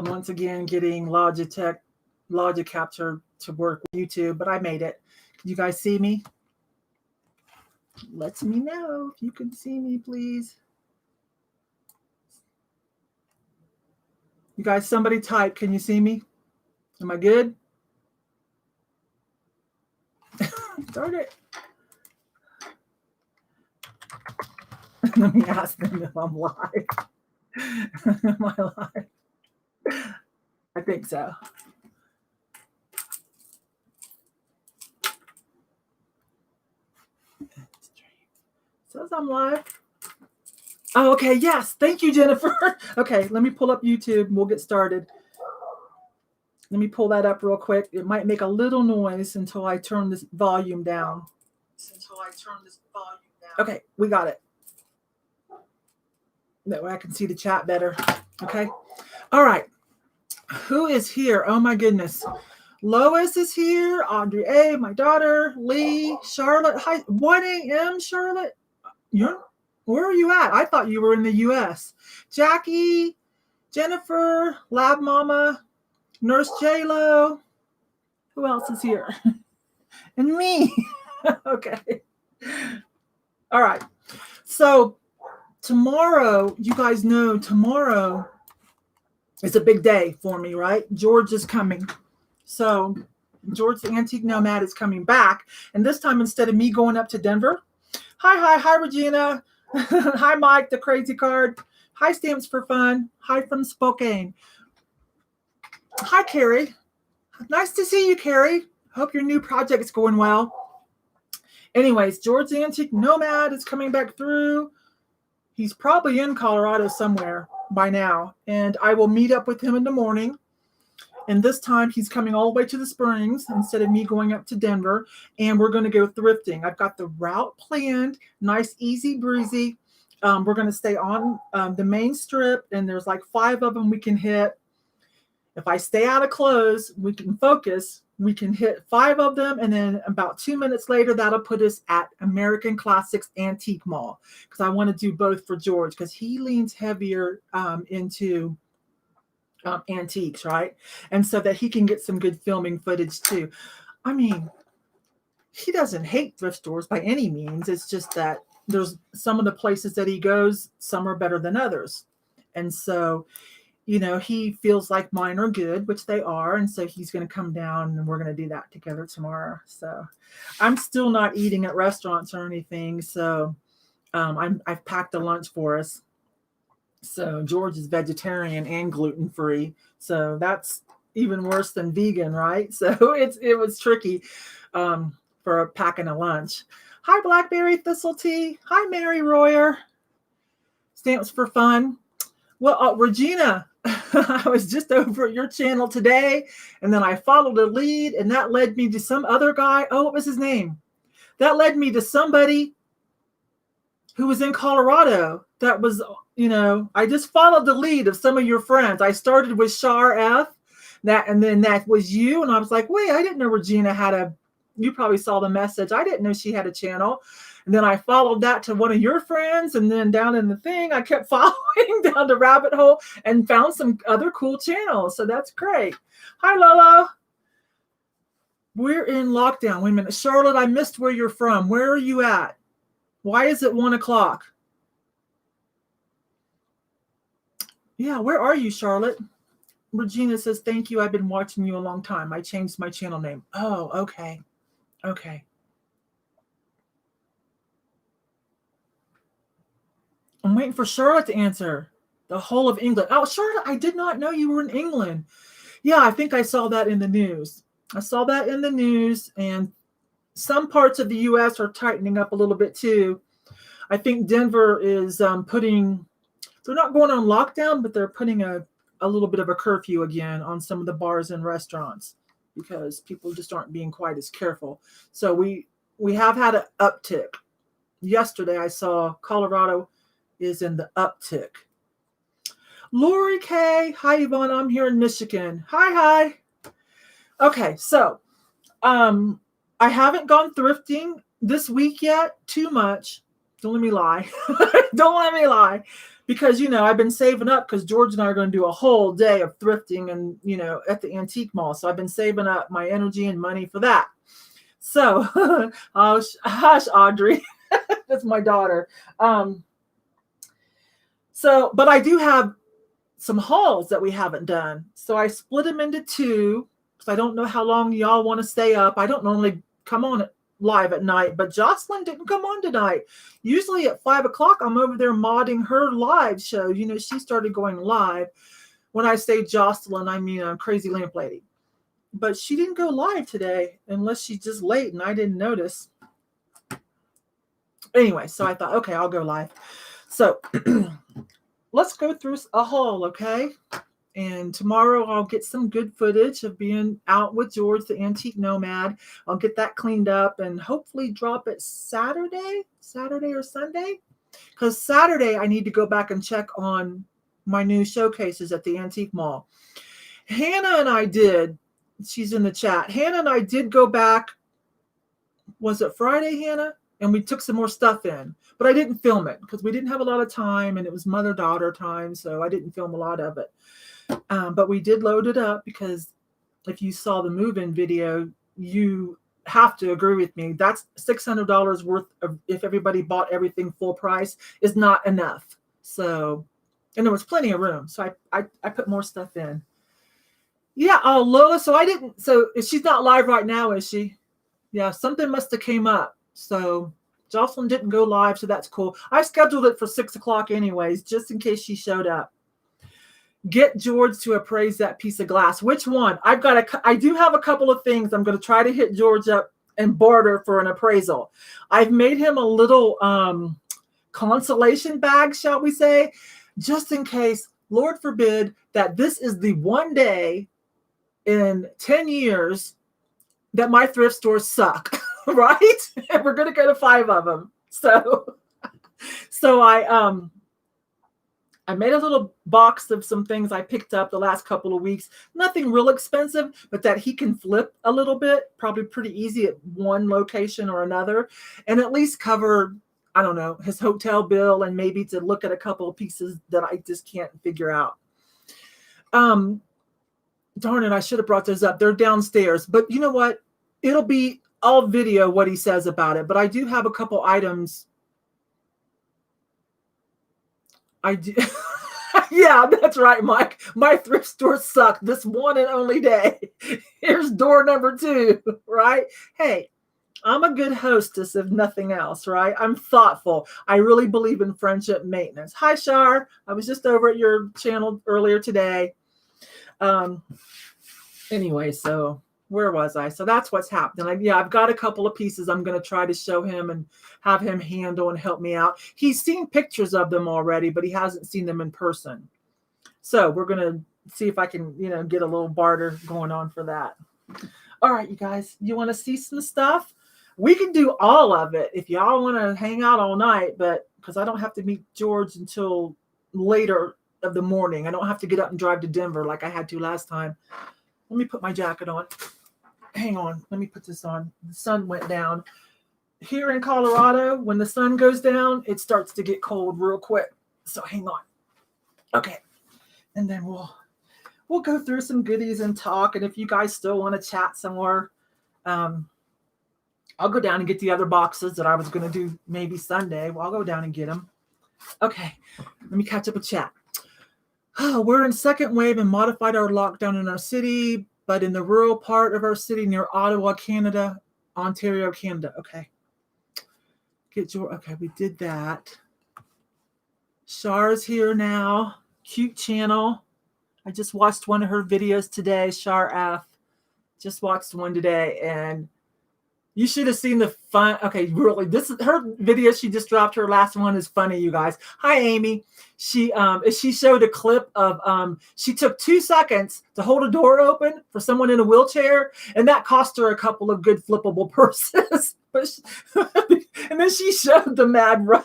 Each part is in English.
once again getting Logic Capture to work with YouTube, but I made it. Can you guys see me? Let me know if you can see me, please. You guys, somebody type. Can you see me? Am I good? Darn it. Let me ask them if I'm live. Am I live? I think so. Says I'm live. Oh, okay. Yes. Thank you, Jennifer. Okay. Let me pull up YouTube and we'll get started. Let me pull that up real quick. It might make a little noise until I turn this volume down. Okay. We got it. That way I can see the chat better. Okay. All right. Who is here? Oh, my goodness. Lois is here. Audrey A., my daughter. Lee. Charlotte. Hi. 1 a.m., Charlotte. Where are you at? I thought you were in the U.S. Jackie, Jennifer, Lab Mama, Nurse J-Lo. Who else is here? And me. Okay. All right. So tomorrow, you guys know tomorrow is a big day for me, right? George is coming. So George the Antique Nomad is coming back. And this time, instead of me going up to Denver, Hi, Regina. Hi, Mike, the crazy card. Hi, Stamps for Fun. Hi from Spokane. Hi, Carrie. Nice to see you, Carrie. Hope your new project is going well. Anyways, George the Antique Nomad is coming back through. He's probably in Colorado somewhere by now. And I will meet up with him in the morning. And this time he's coming all the way to the Springs instead of me going up to Denver. And we're going to go thrifting. I've got the route planned. Nice, easy breezy. We're going to stay on the main strip. And there's like 5 of them we can hit. If I stay out of clothes, we can focus. We can hit 5 of them. And then about 2 minutes later, that'll put us at American Classics Antique Mall. Because I want to do both for George. Because he leans heavier into antiques, right? And so that he can get some good filming footage too. I mean, he doesn't hate thrift stores by any means. It's just that there's some of the places that he goes, some are better than others. And so, you know, he feels like mine are good, which they are. And so he's going to come down and we're going to do that together tomorrow. So I'm still not eating at restaurants or anything. So I've packed a lunch for us. So George is vegetarian and gluten-free. So that's even worse than vegan, right? So it was tricky for packing a lunch. Hi, Blackberry Thistle Tea. Hi, Mary Royer. Stamps for Fun. Well, Regina, I was just over at your channel today, and then I followed a lead, and that led me to some other guy. Oh, what was his name? That led me to somebody who was in Colorado. That was, you know, I just followed the lead of some of your friends. I started with Char F, and then that was you. And I was like, wait, I didn't know Regina you probably saw the message. I didn't know she had a channel. And then I followed that to one of your friends. And then down in the thing, I kept following down the rabbit hole and found some other cool channels. So that's great. Hi, Lolo. We're in lockdown. Wait a minute. Charlotte, I missed where you're from. Where are you at? Why is it 1 o'clock? Yeah, where are you, Charlotte? Regina says, thank you. I've been watching you a long time. I changed my channel name. Oh, okay. Okay. I'm waiting for Charlotte to answer. The whole of England. Oh, Charlotte, I did not know you were in England. Yeah, I think I saw that in the news. And some parts of the U.S. are tightening up a little bit too. I think Denver is they're not going on lockdown, but they're putting a little bit of a curfew again on some of the bars and restaurants because people just aren't being quite as careful. So we have had an uptick. Yesterday I saw Colorado is in the uptick. Lori K. Hi, Yvonne. I'm here in Michigan. Hi. Okay, so I haven't gone thrifting this week yet, too much. Don't let me lie. Don't let me lie. Because, I've been saving up because George and I are going to do a whole day of thrifting and, at the antique mall. So I've been saving up my energy and money for that. So, hush, Audrey. That's my daughter. But I do have some hauls that we haven't done. So I split them into two because I don't know how long y'all want to stay up. I don't normally come on live at night, but Jocelyn didn't come on tonight. Usually at 5 o'clock, I'm over there modding her live show. She started going live. When I say Jocelyn, I mean Crazy Lamp Lady. But she didn't go live today unless she's just late and I didn't notice. Anyway, so I thought, okay, I'll go live. So let's go through a haul, okay? And tomorrow I'll get some good footage of being out with George, the antique nomad. I'll get that cleaned up and hopefully drop it Saturday or Sunday. Because Saturday I need to go back and check on my new showcases at the antique mall. Hannah and I did. She's in the chat. Hannah and I did go back. Was it Friday, Hannah? And we took some more stuff in. But I didn't film it because we didn't have a lot of time and it was mother-daughter time. So I didn't film a lot of it. But we did load it up because if you saw the move-in video, you have to agree with me. That's $600 worth of, if everybody bought everything full price, is not enough. So, and there was plenty of room. So I put more stuff in. Yeah, Lola. So she's not live right now, is she? Yeah, something must have came up. So Jocelyn didn't go live, so that's cool. I scheduled it for 6 o'clock anyways, just in case she showed up. Get George to appraise that piece of glass. Which one? I do have a couple of things. I'm going to try to hit George up and barter for an appraisal. I've made him a little consolation bag, shall we say, just in case, Lord forbid, that this is the one day in 10 years that my thrift stores suck, right? And we're going to go to 5 of them. So I made a little box of some things I picked up the last couple of weeks. Nothing real expensive, but that he can flip a little bit, probably pretty easy at one location or another, and at least cover, I don't know, his hotel bill and maybe to look at a couple of pieces that I just can't figure out. Darn it, I should have brought those up. They're downstairs, but you know what? I'll video what he says about it, but I do have a couple items. I do. Yeah, that's right, Mike. My thrift store sucked this one and only day. Here's door number 2, right? Hey, I'm a good hostess, if nothing else, right? I'm thoughtful. I really believe in friendship maintenance. Hi, Shar. I was just over at your channel earlier today. Anyway, so where was I? So that's what's happening. I've got a couple of pieces I'm going to try to show him and have him handle and help me out. He's seen pictures of them already, but he hasn't seen them in person. So we're going to see if I can, get a little barter going on for that. All right, you guys, you want to see some stuff? We can do all of it if y'all want to hang out all night, but because I don't have to meet George until later of the morning. I don't have to get up and drive to Denver like I had to last time. Let me put my jacket on. Hang on. Let me put this on. The sun went down. Here in Colorado, when the sun goes down, it starts to get cold real quick. So hang on. Okay. And then we'll go through some goodies and talk. And if you guys still want to chat somewhere, I'll go down and get the other boxes that I was going to do maybe Sunday. Well, I'll go down and get them. Okay. Let me catch up with chat. Oh, we're in second wave and modified our lockdown in our city, but in the rural part of our city near Ottawa, Canada, Ontario, Canada. Okay. Okay, we did that. Char's here now. Cute channel. I just watched one of her videos today, Char F. Just watched one today, and you should have seen the fun. Okay, really, this is her video. She just dropped. Her last one is funny, you guys. Hi, Amy. She showed a clip of she took 2 seconds to hold a door open for someone in a wheelchair, and that cost her a couple of good flippable purses. And then she showed the mad rush.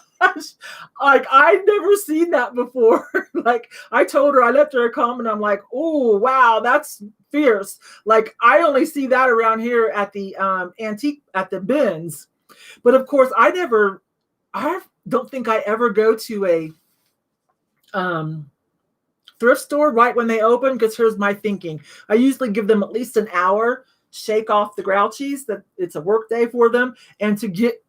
Like, I'd never seen that before. Like, I told her, I left her a comment. I'm like, oh, wow, that's fierce. Like, I only see that around here at the antique, at the bins. But of course, I don't think I ever go to a thrift store right when they open, because here's my thinking. I usually give them at least an hour, shake off the grouchies that it's a work day for them, and to get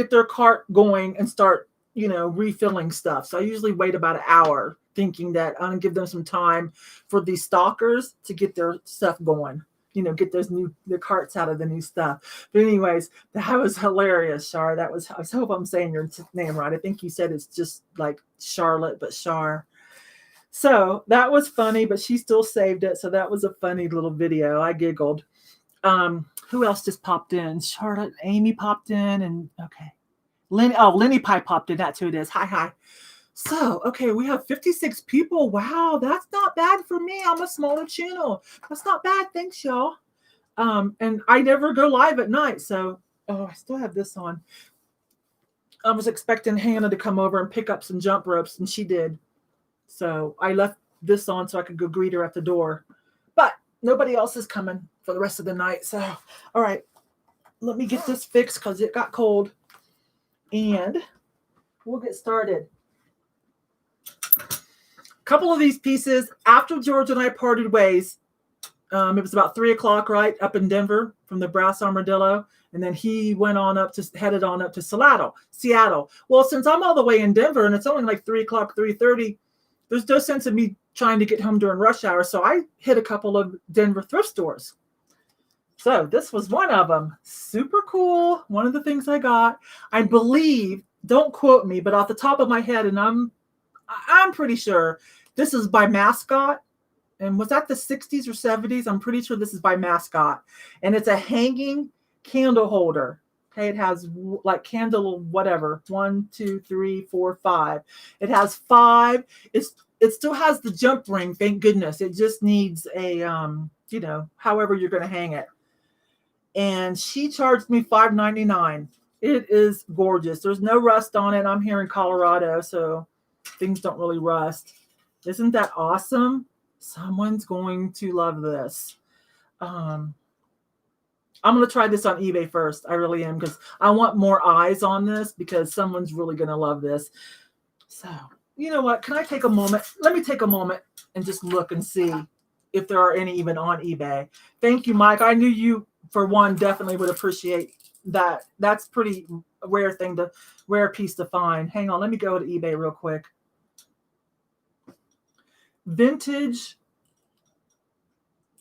their cart going and start, refilling stuff. So I usually wait about an hour, thinking that I'm gonna give them some time for these stalkers to get their stuff going. Get the carts out of the new stuff. But anyways, that was hilarious, Char. I hope I'm saying your name right. I think you said it's just like Charlotte, but Char. So that was funny, but she still saved it. So that was a funny little video. I giggled. Who else just popped in? Charlotte, Amy popped in, and okay. Lenny Pie popped in. That's who it is. Hi. So, okay, we have 56 people. Wow, that's not bad for me. I'm a smaller channel. That's not bad. Thanks, y'all. And I never go live at night. So, I still have this on. I was expecting Hannah to come over and pick up some jump ropes, and she did. So I left this on so I could go greet her at the door. But nobody else is coming for the rest of the night. So, all right, let me get this fixed because it got cold. And we'll get started. A couple of these pieces, after George and I parted ways, it was about 3 o'clock, right, up in Denver from the Brass Armadillo. And then he headed on up to Seattle. Well, since I'm all the way in Denver and it's only like 3 o'clock, 3:30, there's no sense of me trying to get home during rush hour. So I hit a couple of Denver thrift stores. So this was one of them. Super cool. One of the things I got, I believe, don't quote me, but off the top of my head, and I'm pretty sure this is by Mascot. And was that the 60s or 70s? I'm pretty sure this is by Mascot. And it's a hanging candle holder. Okay, it has like candle whatever. 1, 2, 3, 4, 5. It has 5. It still has the jump ring, thank goodness. It just needs a however you're going to hang it. And she charged me $5.99. It is gorgeous. There's no rust on it. I'm here in Colorado, so things don't really rust. Isn't that awesome? Someone's going to love this. I'm going to try this on eBay first. I really am, because I want more eyes on this, because someone's really going to love this. So, you know what? Can I take a moment? Let me take a moment and just look and see if there are any even on eBay. Thank you, Mike. I knew you, for one, definitely would appreciate that. That's pretty rare piece to find. Hang on. Let me go to eBay real quick. Vintage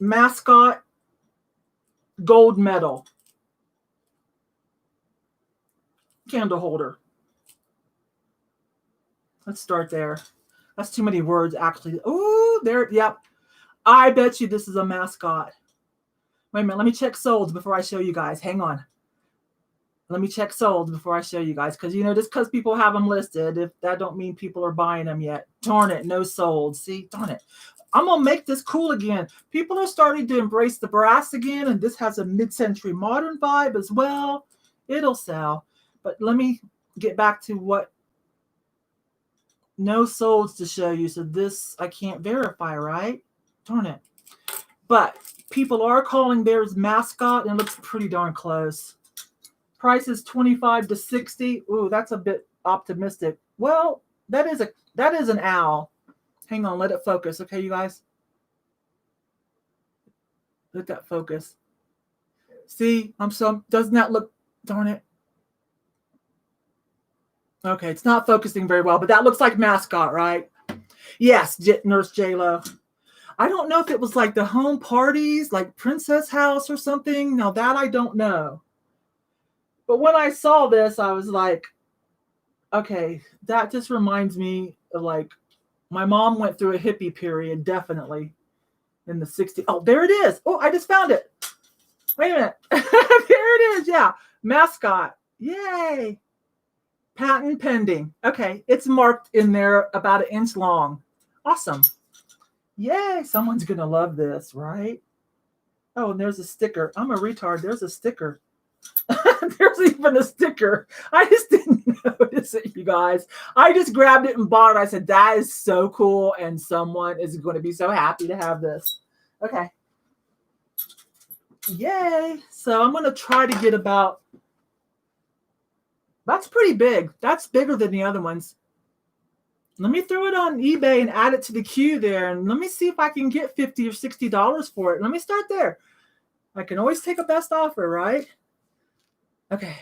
Mascot gold medal candle holder. Let's start there. That's too many words, actually. Oh, there. Yep. I bet you this is a Mascot. Wait a minute. Let me check solds before I show you guys. Hang on. Let me check solds before I show you guys. Because, just because people have them listed, if that don't mean people are buying them yet. Darn it. No sold. See? Darn it. I'm going to make this cool again. People are starting to embrace the brass again. And this has a mid-century modern vibe as well. It'll sell. But let me get back to what. No solds to show you. So this I can't verify, right? Darn it. But people are calling theirs Mascot, and it looks pretty darn close. Price is $25 to $60. Ooh, that's a bit optimistic. Well, that is an owl. Hang on, let it focus. Okay, you guys. Let that focus. See, doesn't that look, darn it. Okay, it's not focusing very well, but that looks like Mascot, right? Yes, Nurse J-Lo. I don't know if it was like the home parties, like Princess House or something. Now that I don't know. But when I saw this, I was like, okay, that just reminds me of like, my mom went through a hippie period, definitely, in the 60s. Oh, there it is. Oh, I just found it. Wait a minute. There it is. Yeah. Mascot. Yay. Patent pending. Okay. It's marked in there about 1 inch long. Awesome. Yay. Someone's going to love this, right? Oh, and there's a sticker. I'm a retard. There's a sticker. There's even a sticker. I just didn't notice it, you guys. I just grabbed it and bought it. I said, that is so cool. And someone is going to be so happy to have this. Okay. Yay. So I'm going to try to get about That's pretty big. That's bigger than the other ones. Let me throw it on eBay and add it to the queue there. And let me see if I can get $50 or $60 for it. Let me start there. I can always take a best offer, right? Okay.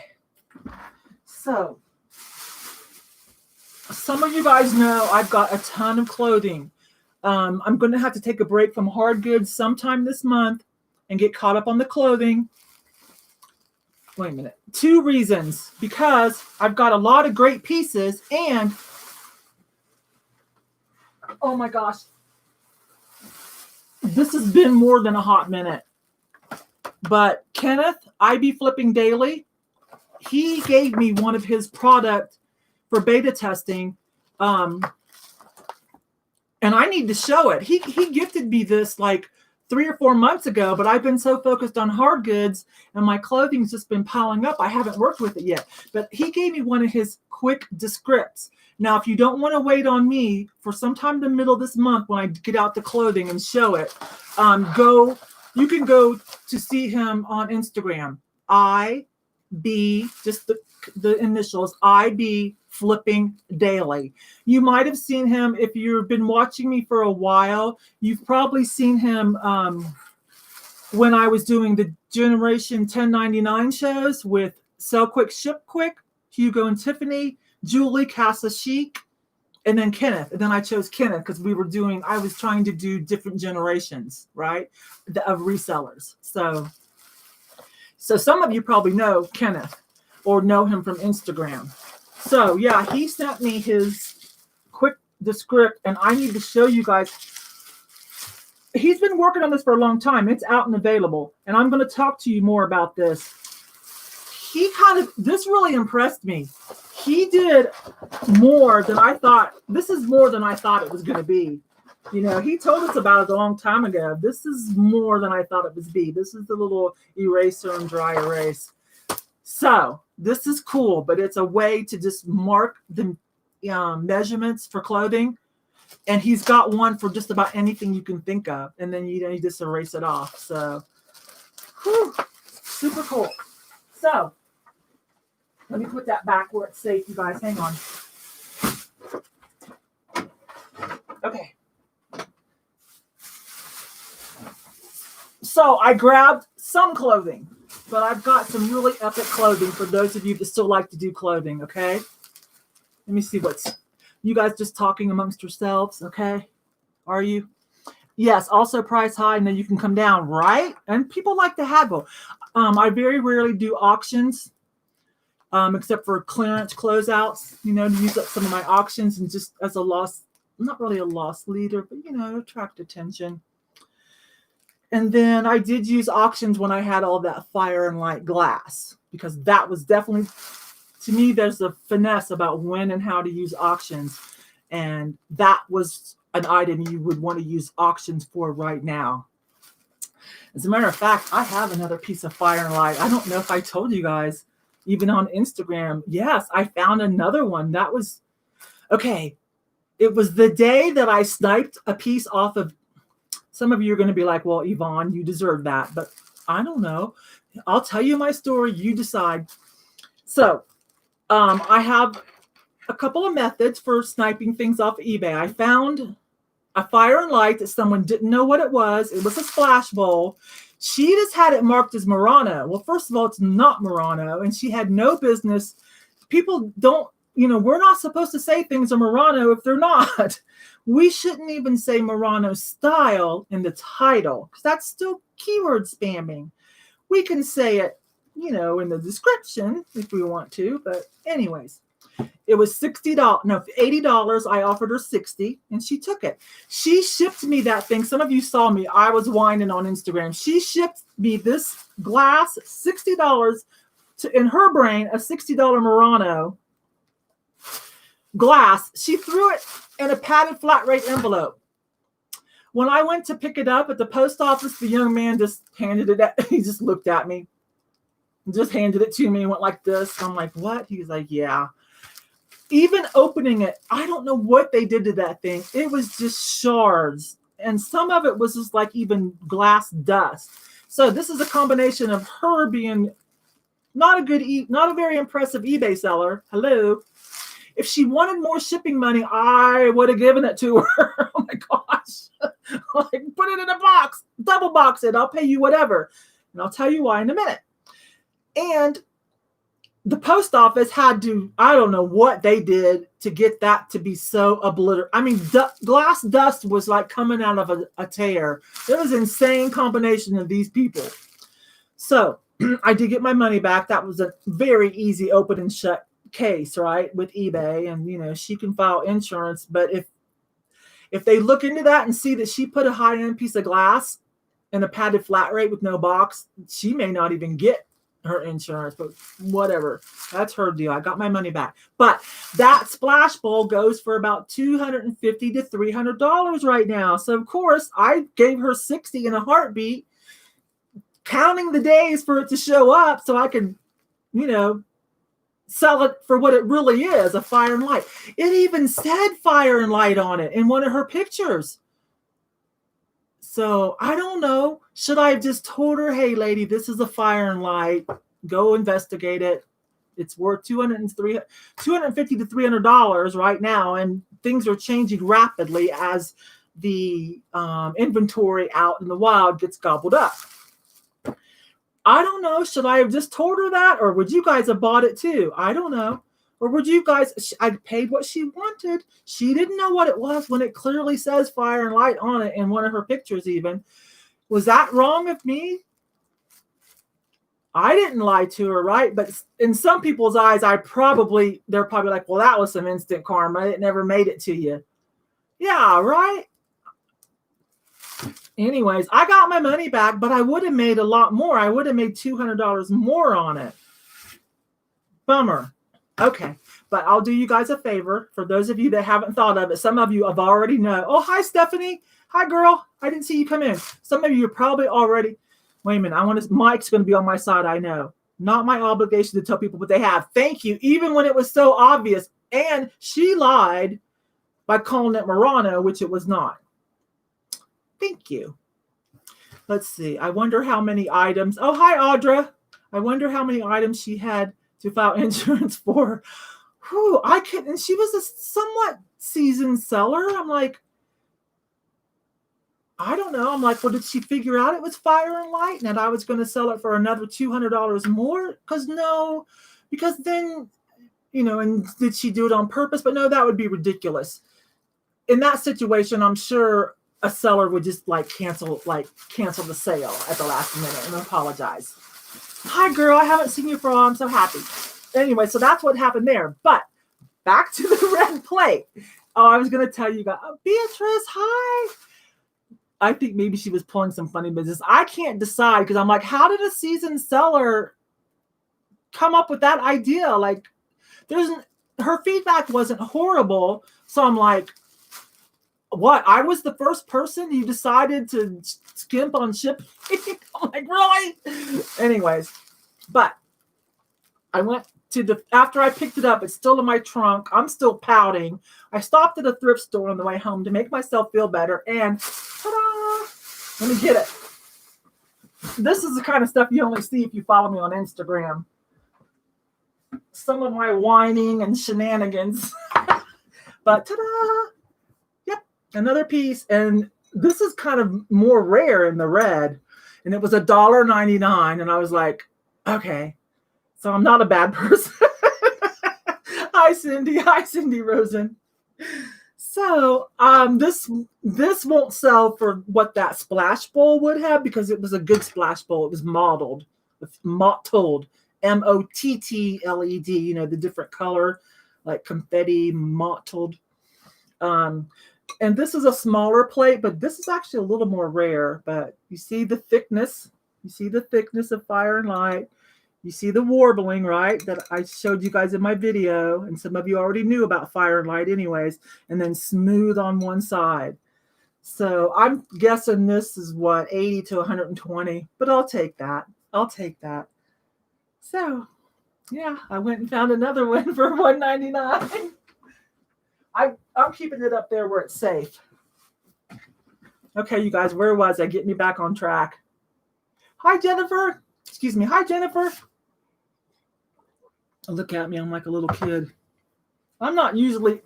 So, some of you guys know I've got a ton of clothing. I'm going to have to take a break from hard goods sometime this month and get caught up on the clothing. Wait a minute. 2 reasons. Because I've got a lot of great pieces and, oh my gosh, this has been more than a hot minute. But Kenneth, I Be Flipping Daily, he gave me one of his product for beta testing. And I need to show it. He gifted me this like 3 or 4 months ago, but I've been so focused on hard goods and my clothing's just been piling up. I haven't worked with it yet. But he gave me one of his quick descripts. Now, if you don't want to wait on me for sometime in the middle of this month when I get out the clothing and show it, you can go to see him on Instagram. Just the initials, IB Flipping Daily. You might have seen him if you've been watching me for a while. You've probably seen him when I was doing the Generation 1099 shows with Sell Quick, Ship Quick, Hugo and Tiffany, Julie, Casa Chic, and then Kenneth. And then I chose Kenneth because I was trying to do different generations, right, of resellers. So some of you probably know Kenneth or know him from Instagram. So yeah, he sent me his quick descript, and I need to show you guys. He's been working on this for a long time. It's out and available, and I'm going to talk to you more about this. This really impressed me. He did more than I thought. This is more than I thought it was going to be. You know, he told us about it a long time ago. This is more than I thought it would be. This is the little eraser and dry erase. So this is cool, but it's a way to just mark the measurements for clothing. And he's got one for just about anything you can think of. And then you just erase it off. So, whew, super cool. So, let me put that back where it's safe, you guys. Hang on. Okay. So I grabbed some clothing, but I've got some really epic clothing for those of you that still like to do clothing, okay? Let me see you guys just talking amongst yourselves, okay? Are you? Yes, also price high, and then you can come down, right? And people like to haggle. I very rarely do auctions, except for clearance closeouts, to use up some of my auctions and just as a loss, not really a loss leader, but, attract attention. And then I did use auctions when I had all that fire and light glass, because that was definitely, to me, there's a finesse about when and how to use auctions. And that was an item you would want to use auctions for right now. As a matter of fact, I have another piece of fire and light. I don't know if I told you guys, even on Instagram. Yes, I found another one. That was, okay. It was the day that I sniped a piece off of. Some of you are going to be like, well, Yvonne, you deserve that. But I don't know. I'll tell you my story. You decide. So I have a couple of methods for sniping things off of eBay. I found a fire and light that someone didn't know what it was. It was a splash bowl. She just had it marked as Murano. Well, first of all, it's not Murano. And she had no business. People don't, we're not supposed to say things are Murano if they're not. We shouldn't even say Murano style in the title, because that's still keyword spamming. We can say it, in the description if we want to. But anyways, it was $80. I offered her $60 and she took it. She shipped me that thing. Some of you saw me. I was whining on Instagram. She shipped me this glass, $60 in her brain, a $60 Murano glass. She threw it in a padded flat rate envelope. When I went to pick it up at the post office, the young man just handed it at, he just looked at me, just handed it to me and went like this. I'm like, what? He's like, yeah. Even opening it, I don't know what they did to that thing. It was just shards. And some of it was just like even glass dust. So this is a combination of her being Not a very impressive eBay seller. Hello. If she wanted more shipping money, I would have given it to her. Oh my gosh. Like, put it in a box, double box it. I'll pay you whatever. And I'll tell you why in a minute. And the post office had to, I don't know what they did to get that to be so obliterated. I mean, glass dust was like coming out of a tear. It was an insane combination of these people. So I did get my money back. That was a very easy open and shut case, right, with eBay. And, you know, she can file insurance. But if they look into that and see that she put a high-end piece of glass in a padded flat rate with no box, she may not even get her insurance, but whatever. That's her deal. I got my money back. But that splash bowl goes for about $250 to $300 right now. So, of course, I gave her $60 in a heartbeat, counting the days for it to show up so I can, you know, sell it for what it really is, a fire and light. It even said fire and light on it in one of her pictures. So I don't know. Should I have just told her, hey, lady, this is a fire and light. Go investigate it. It's worth $250 to $300 right now. And things are changing rapidly as the inventory out in the wild gets gobbled up. I don't know. Should I have just told her that? Or would you guys have bought it too? I don't know. Or would you guys, I paid what she wanted. She didn't know what it was when it clearly says fire and light on it in one of her pictures even. Was that wrong of me? I didn't lie to her, right? But in some people's eyes, they're probably like, well, that was some instant karma. It never made it to you. Yeah, right? Anyways, I got my money back, but I would have made a lot more. I would have made $200 more on it. Bummer. Okay, but I'll do you guys a favor. For those of you that haven't thought of it, some of you have already know. Oh, hi, Stephanie. Hi, girl. I didn't see you come in. Some of you are probably already. Wait a minute. Mike's going to be on my side. I know. Not my obligation to tell people what they have. Thank you. Even when it was so obvious. And she lied by calling it Murano, which it was not. Thank you. Let's see. I wonder how many items. Oh, hi, Audra. I wonder how many items she had to file insurance for. Whew, I couldn't. She was a somewhat seasoned seller. I'm like, I don't know. I'm like, well, did she figure out it was fire and light and that I was going to sell it for another $200 more? Because then, you know, and did she do it on purpose? But no, that would be ridiculous. In that situation, I'm sure a seller would just cancel the sale at the last minute and apologize. Hi, girl. I haven't seen you for a while. I'm so happy. Anyway, so that's what happened there. But back to the red plate. Oh, I was going to tell you guys. Oh, Beatrice, hi. I think maybe she was pulling some funny business. I can't decide because I'm like, how did a seasoned seller come up with that idea? Like, her feedback wasn't horrible. So I'm like, what? I was the first person you decided to skimp on shipping? I'm like, really? Anyways, but I went to after I picked it up, it's still in my trunk. I'm still pouting. I stopped at a thrift store on the way home to make myself feel better. And ta-da! Let me get it. This is the kind of stuff you only see if you follow me on Instagram. Some of my whining and shenanigans. But ta-da! Yep, another piece. And this is kind of more rare in the red. And it was $1.99. And I was like, okay. So I'm not a bad person. Hi, Cindy. Hi, Cindy Rosen. So this won't sell for what that splash bowl would have because it was a good splash bowl. It was mottled, mottled, M-O-T-T-L-E-D. You know, the different color, like confetti, mottled. And this is a smaller plate, but this is actually a little more rare. But you see the thickness. You see the thickness of fire and light. You see the warbling, right, that I showed you guys in my video, and some of you already knew about fire and light anyways, and then smooth on one side. So I'm guessing this is what, 80 to 120, but I'll take that. I'll take that. So, yeah, I went and found another one for $1.99. I'm keeping it up there where it's safe. Okay, you guys, where was I? Get me back on track. Hi, Jennifer. Excuse me. Hi, Jennifer. Look at me. I'm like a little kid. I'm not usually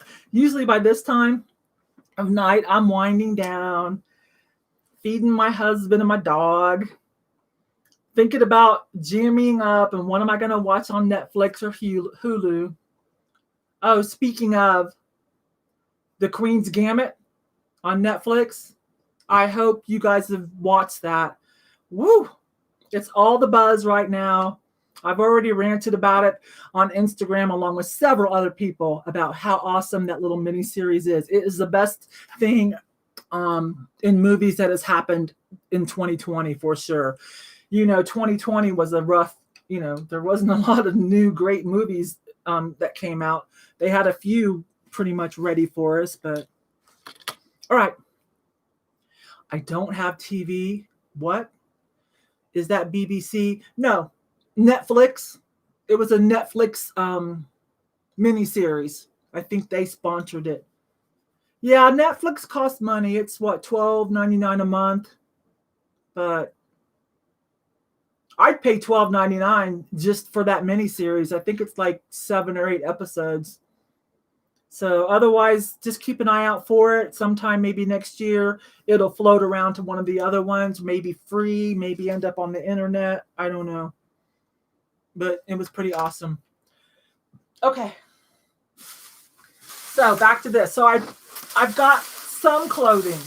by this time of night, I'm winding down, feeding my husband and my dog, thinking about jamming up and what am I going to watch on Netflix or Hulu. Oh, speaking of The Queen's Gambit on Netflix, I hope you guys have watched that. Woo! It's all the buzz right now. I've already ranted about it on Instagram along with several other people about how awesome that little mini series is. It is the best thing in movies that has happened in 2020 for sure. 2020 was a rough, there wasn't a lot of new great movies that came out. They had a few pretty much ready for us, but all right. I don't have TV. What? Is that BBC? No, Netflix. It was a Netflix miniseries. I think they sponsored it. Yeah, Netflix costs money. It's what, $12.99 a month. But I'd pay $12.99 just for that miniseries. I think it's like 7 or 8 episodes. So otherwise, just keep an eye out for it. Sometime maybe next year, it'll float around to one of the other ones, maybe free, maybe end up on the internet. I don't know. But it was pretty awesome. Okay. So back to this. So I've got some clothing,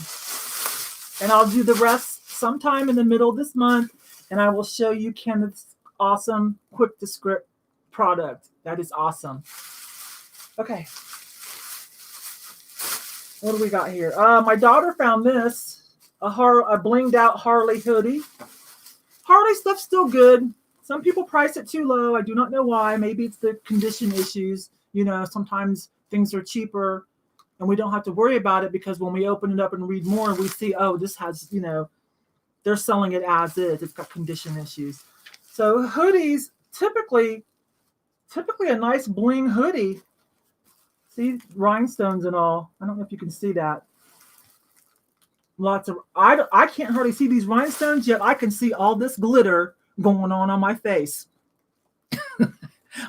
and I'll do the rest sometime in the middle of this month, and I will show you Kenneth's awesome quick to script product. That is awesome. Okay. What do we got here? My daughter found this, a blinged out Harley hoodie. Harley stuff's still good. Some people price it too low. I do not know why. Maybe it's the condition issues. Sometimes things are cheaper and we don't have to worry about it because when we open it up and read more, we see, oh, this has, they're selling it as is. It's got condition issues. So hoodies, typically a nice bling hoodie. See, rhinestones and all. I don't know if you can see that. Lots of, I can't hardly see these rhinestones, yet I can see all this glitter going on my face.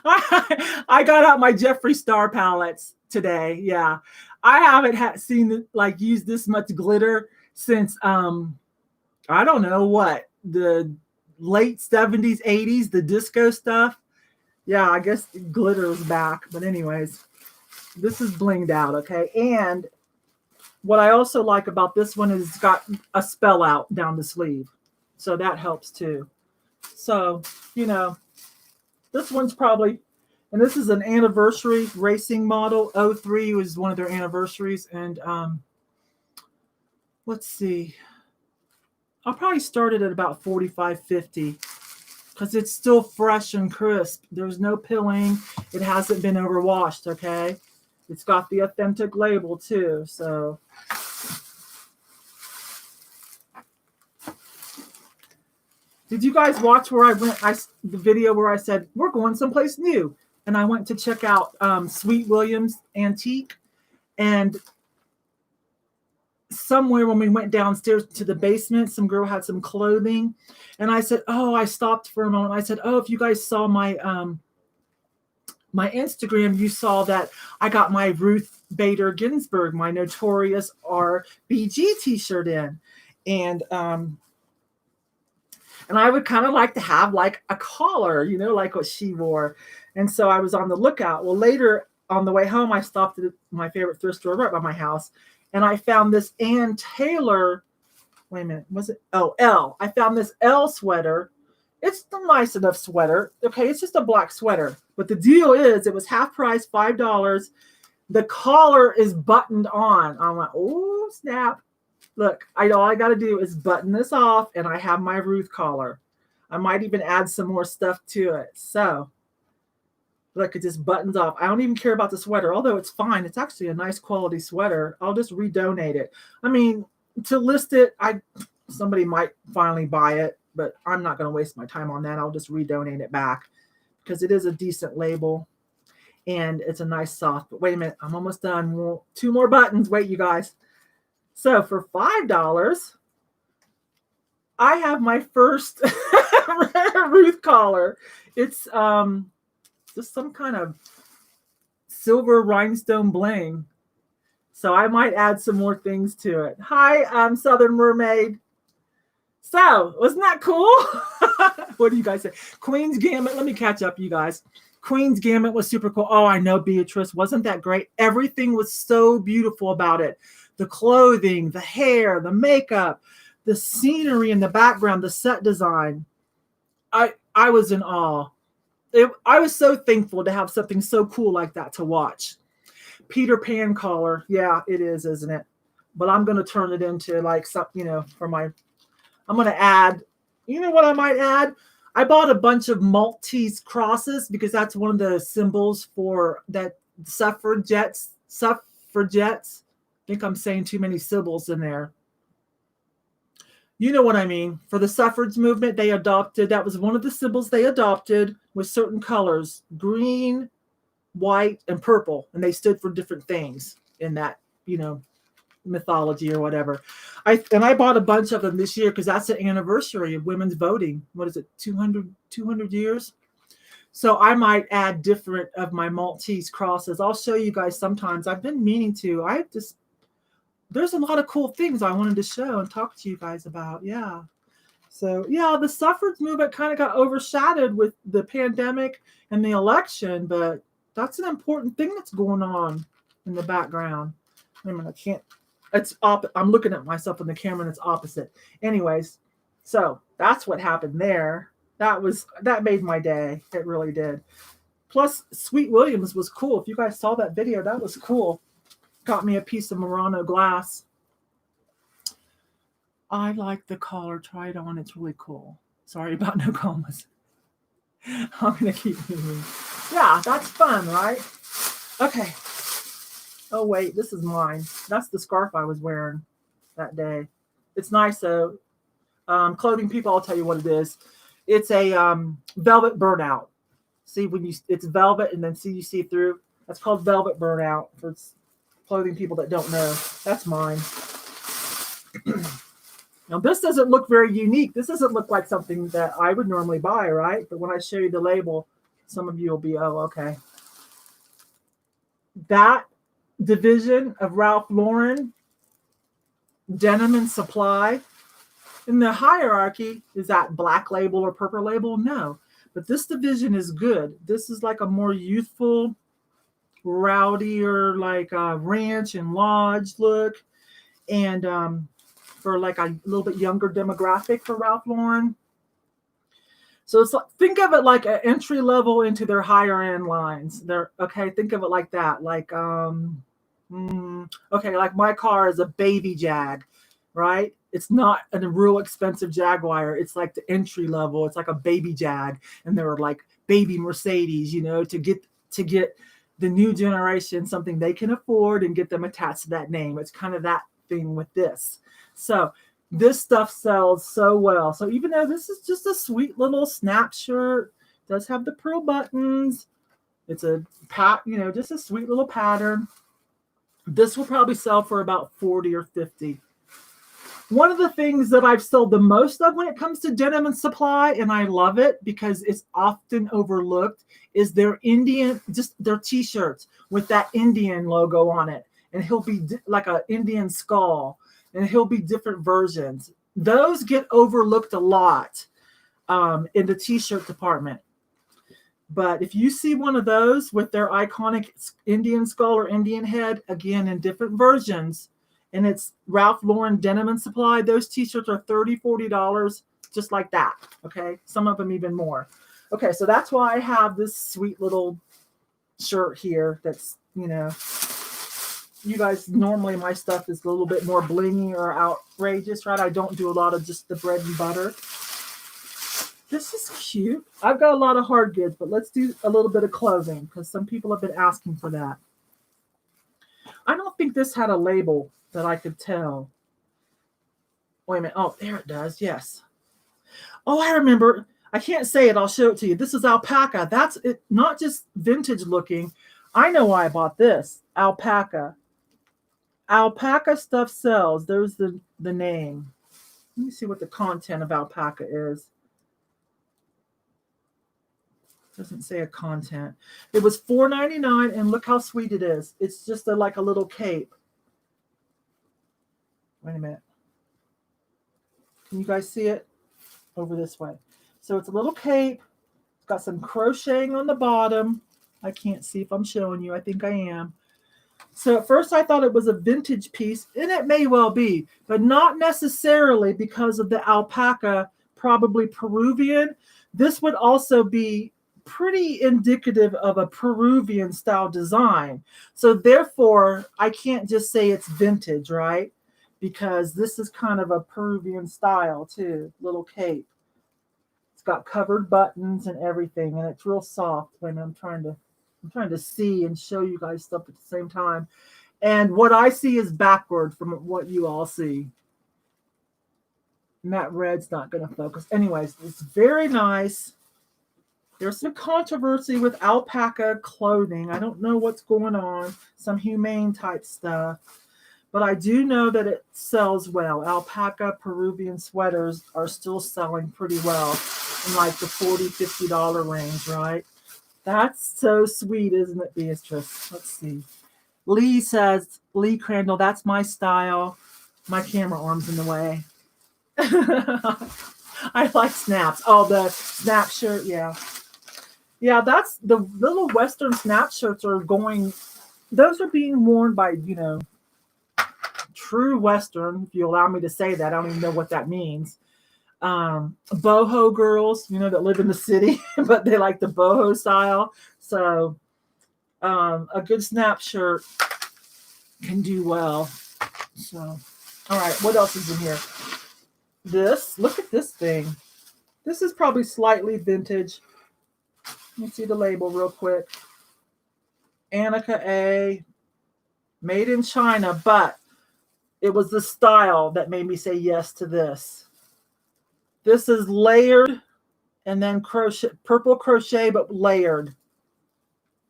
I got out my Jeffree Star palettes today. Yeah. I haven't seen used this much glitter since, I don't know what, the late 70s, 80s, the disco stuff. Yeah, I guess glitter is back. But anyways. This is blinged out, okay? And what I also like about this one is it's got a spell out down the sleeve. So that helps too. So, this one's probably, and this is an anniversary racing model. 03 was one of their anniversaries. And let's see. I'll probably start it at about $45.50 because it's still fresh and crisp. There's no pilling. It hasn't been overwashed, okay? It's got the authentic label too, so. Did you guys watch where I went, the video where I said, we're going someplace new? And I went to check out Sweet Williams Antique. And somewhere when we went downstairs to the basement, some girl had some clothing. And I said, I stopped for a moment. I said, if you guys saw my Instagram, you saw that I got my Ruth Bader Ginsburg, my Notorious RBG t-shirt in. And I would kind of like to have like a collar, like what she wore. And so I was on the lookout. Well, later on the way home, I stopped at my favorite thrift store right by my house. And I found this Ann Taylor, wait a minute, was it? Oh, L. I found this L sweater. It's a nice enough sweater. Okay, it's just a black sweater. But the deal is it was half price, $5. The collar is buttoned on. I'm like, oh, snap. Look, all I got to do is button this off, and I have my Ruth collar. I might even add some more stuff to it. So, look, it just buttons off. I don't even care about the sweater, although it's fine. It's actually a nice quality sweater. I'll just redonate it. I mean, to list it, somebody might finally buy it, but I'm not going to waste my time on that. I'll just redonate it back because it is a decent label, and it's a nice soft. But wait a minute, I'm almost done. 2 more buttons. Wait, you guys. So for $5, I have my first Ruth collar. It's just some kind of silver rhinestone bling. So I might add some more things to it. Hi, I'm Southern Mermaid. So, wasn't that cool? What do you guys say? Queen's Gambit. Let me catch up, you guys. Queen's Gambit was super cool. Oh, I know, Beatrice. Wasn't that great? Everything was so beautiful about it. The clothing, the hair, the makeup, the scenery in the background, the set design. I was in awe. I was so thankful to have something so cool like that to watch. Peter Pan collar. Yeah, it is, isn't it? But I'm going to turn it into like something, for my... I'm going to add, you know what I might add? I bought a bunch of Maltese crosses because that's one of the symbols for that suffragettes. I think I'm saying too many symbols in there. You know what I mean? For the suffrage movement, that was one of the symbols they adopted with certain colors, green, white, and purple. And they stood for different things in that, mythology or whatever. I bought a bunch of them this year because that's the anniversary of women's voting. What is it, 200 years? So I might add different of my Maltese crosses. I'll show you guys sometimes. I've been meaning to. There's a lot of cool things I wanted to show and talk to you guys about. Yeah. So yeah, the suffrage movement kind of got overshadowed with the pandemic and the election, but that's an important thing that's going on in the background. Wait a minute, I can't. I'm looking at myself in the camera and it's opposite. Anyways, so that's what happened there. That made my day. It really did. Plus, Sweet Williams was cool. If you guys saw that video, that was cool. Got me a piece of Murano glass. I like the collar. Try it on. It's really cool. Sorry about no commas. I'm going to keep moving. Yeah, that's fun, right? Okay. Oh, wait, this is mine. That's the scarf I was wearing that day. It's nice, though. Clothing people, I'll tell you what it is. It's a velvet burnout. See, it's velvet, and then you see through. That's called velvet burnout for clothing people that don't know. That's mine. Now, this doesn't look very unique. This doesn't look like something that I would normally buy, right? But when I show you the label, some of you will be, oh, okay. That division of Ralph Lauren, Denim and Supply, in the hierarchy, is that black label or purple label? No. But this division is good. This is like a more youthful, rowdier, like ranch and lodge look. And for like a little bit younger demographic for Ralph Lauren. So it's like, think of it like an entry level into their higher end lines. Think of it like that. Like, like my car is a baby Jag, right? It's not a real expensive Jaguar. It's like the entry level. It's like a baby Jag, and they're like baby Mercedes, to get the new generation something they can afford and get them attached to that name. It's kind of that thing with this. So this stuff sells so well. So even though this is just a sweet little snap shirt, it does have the pearl buttons. It's a just a sweet little pattern. This will probably sell for about 40 or 50. One of the things that I've sold the most of when it comes to Denim and Supply, and I love it because it's often overlooked, is their t-shirts with that Indian logo on it. And he'll be like an Indian skull, and he'll be different versions. Those get overlooked a lot in the t-shirt department. But if you see one of those with their iconic Indian skull or Indian head, again, in different versions, and it's Ralph Lauren Denim and Supply, those t-shirts are $30, $40, just like that, okay? Some of them even more. Okay, so that's why I have this sweet little shirt here that's, you guys, normally my stuff is a little bit more blingy or outrageous, right? I don't do a lot of just the bread and butter. This is cute. I've got a lot of hard goods, but let's do a little bit of clothing because some people have been asking for that. I don't think this had a label that I could tell. Wait a minute. Oh, there it does. Yes. Oh, I remember. I can't say it. I'll show it to you. This is alpaca. That's it. Not just vintage looking. I know why I bought this. Alpaca. Alpaca stuff sells. There's the name. Let me see what the content of alpaca is. Doesn't say a content. It was $4.99, and look how sweet it is. It's just like a little cape. Wait a minute. Can you guys see it? Over this way. So it's a little cape. It's got some crocheting on the bottom. I can't see if I'm showing you. I think I am. So at first I thought it was a vintage piece, and it may well be, but not necessarily because of the alpaca, probably Peruvian. This would also be pretty indicative of a Peruvian style design. So therefore, I can't just say it's vintage, right? Because this is kind of a Peruvian style too, little cape. It's got covered buttons and everything, and it's real soft. When I'm trying to see and show you guys stuff at the same time. And what I see is backward from what you all see. And that red's not going to focus. Anyways, it's very nice. There's some controversy with alpaca clothing. I don't know what's going on. Some humane type stuff. But I do know that it sells well. Alpaca Peruvian sweaters are still selling pretty well in like the $40, $50 range, right? That's so sweet, isn't it, Beatrice? Let's see. Lee says, Lee Crandall, that's my style. My camera arm's in the way. I like snaps. Oh, the snap shirt, yeah. Yeah, that's the little Western snap shirts are going, those are being worn by, true Western, if you allow me to say that. I don't even know what that means. Boho girls, that live in the city, but they like the boho style. So a good snap shirt can do well. So, all right, what else is in here? Look at this thing. This is probably slightly vintage. Let me see the label real quick. Annika A. Made in China, but it was the style that made me say yes to this. This is layered and then crochet, purple crochet, but layered.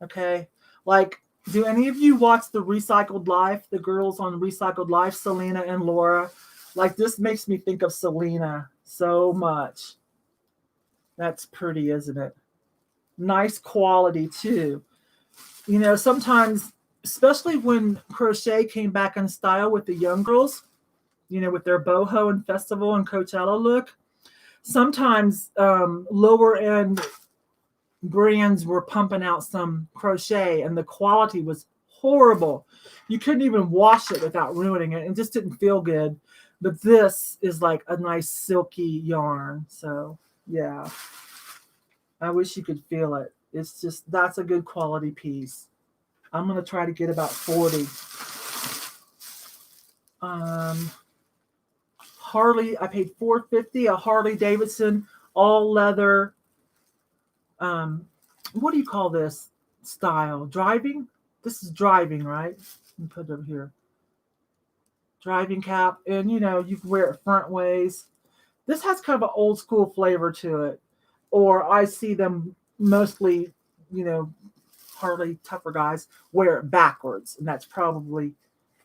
Okay. Like, do any of you watch the Recycled Life? The girls on Recycled Life, Selena and Laura? Like, this makes me think of Selena so much. That's pretty, isn't it? Nice quality too. Sometimes, especially when crochet came back in style with the young girls, with their boho and festival and Coachella look, sometimes lower end brands were pumping out some crochet and the quality was horrible. You couldn't even wash it without ruining it. It just didn't feel good. But this is like a nice silky yarn. So yeah, I wish you could feel it. It's just, that's a good quality piece. I'm going to try to get about 40. Harley, I paid $4.50, a Harley Davidson, all leather. What do you call this style? Driving? This is driving, right? Let me put it over here. Driving cap. And, you can wear it front ways. This has kind of an old school flavor to it. Or I see them mostly, Harley tougher guys wear it backwards. And that's probably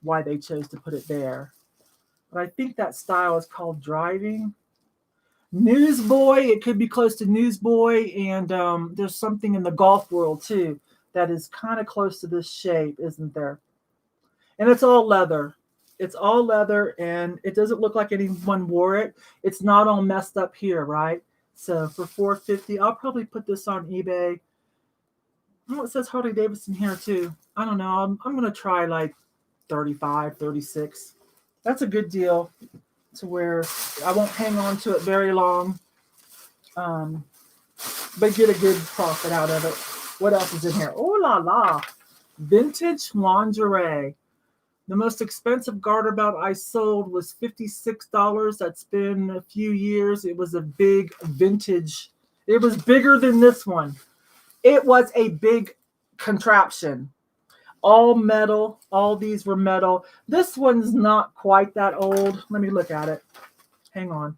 why they chose to put it there. But I think that style is called driving. Newsboy, it could be close to Newsboy. And there's something in the golf world too that is kind of close to this shape, isn't there? And it's all leather. It's all leather, and it doesn't look like anyone wore it. It's not all messed up here, right? So for $4.50, I'll probably put this on eBay. Oh, it says Harley Davidson here too. I don't know. I'm going to try like 35, 36. That's a good deal to where I won't hang on to it very long, but get a good profit out of it. What else is in here? Oh la la. Vintage lingerie. The most expensive garter belt I sold was $56. That's been a few years. It was a big vintage. It was bigger than this one. It was a big contraption. All metal. All these were metal. This one's not quite that old. Let me look at it. Hang on.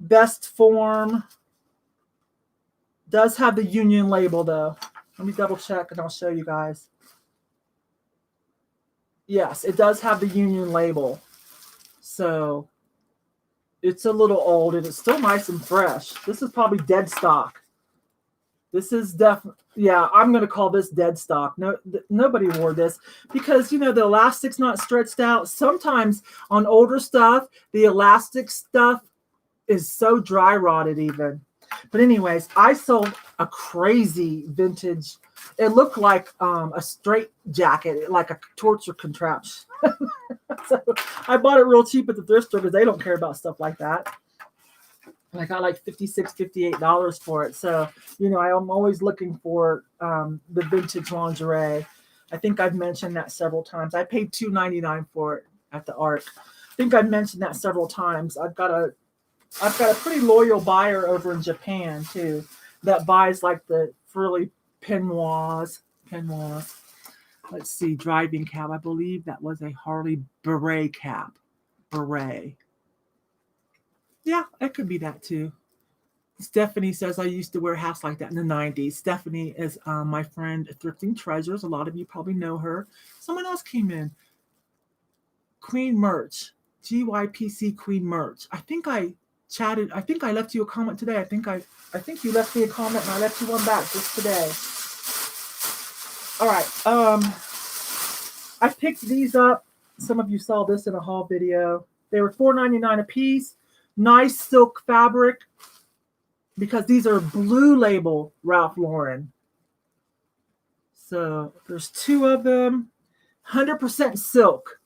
Best form. Does have the union label though. Let me double check and I'll show you guys. Yes, it does have the union label. So it's a little old and it's still nice and fresh. This is probably dead stock. This is definitely, yeah, I'm going to call this dead stock. No, nobody wore this because, you know, the elastic's not stretched out. Sometimes on older stuff, the elastic stuff is so dry rotted even. But anyways, I sold a crazy vintage. It looked like a straight jacket, like a torture contraption. So I bought it real cheap at the thrift store because they don't care about stuff like that. And I got like $56, $58 for it. So, you know, I'm always looking for the vintage lingerie. I think I've mentioned that several times. I paid $2.99 for it at the Arc. I think I've mentioned that several times. I've got a pretty loyal buyer over in Japan too that buys like the frilly peignoirs. Let's see, driving cap. I believe that was a Harley beret cap. Beret. Yeah, it could be that too. Stephanie says I used to wear hats like that in the 90s. Stephanie is my friend Thrifting Treasures. A lot of you probably know her. Someone else came in. Queen Merch. GYPC Queen Merch. I think I chatted. I think I left you a comment today. I think you left me a comment and I left you one back just today. All right. I picked these up. Some of you saw this in a haul video. They were $4.99 a piece. Nice silk fabric because these are blue label Ralph Lauren. So there's two of them. 100% silk.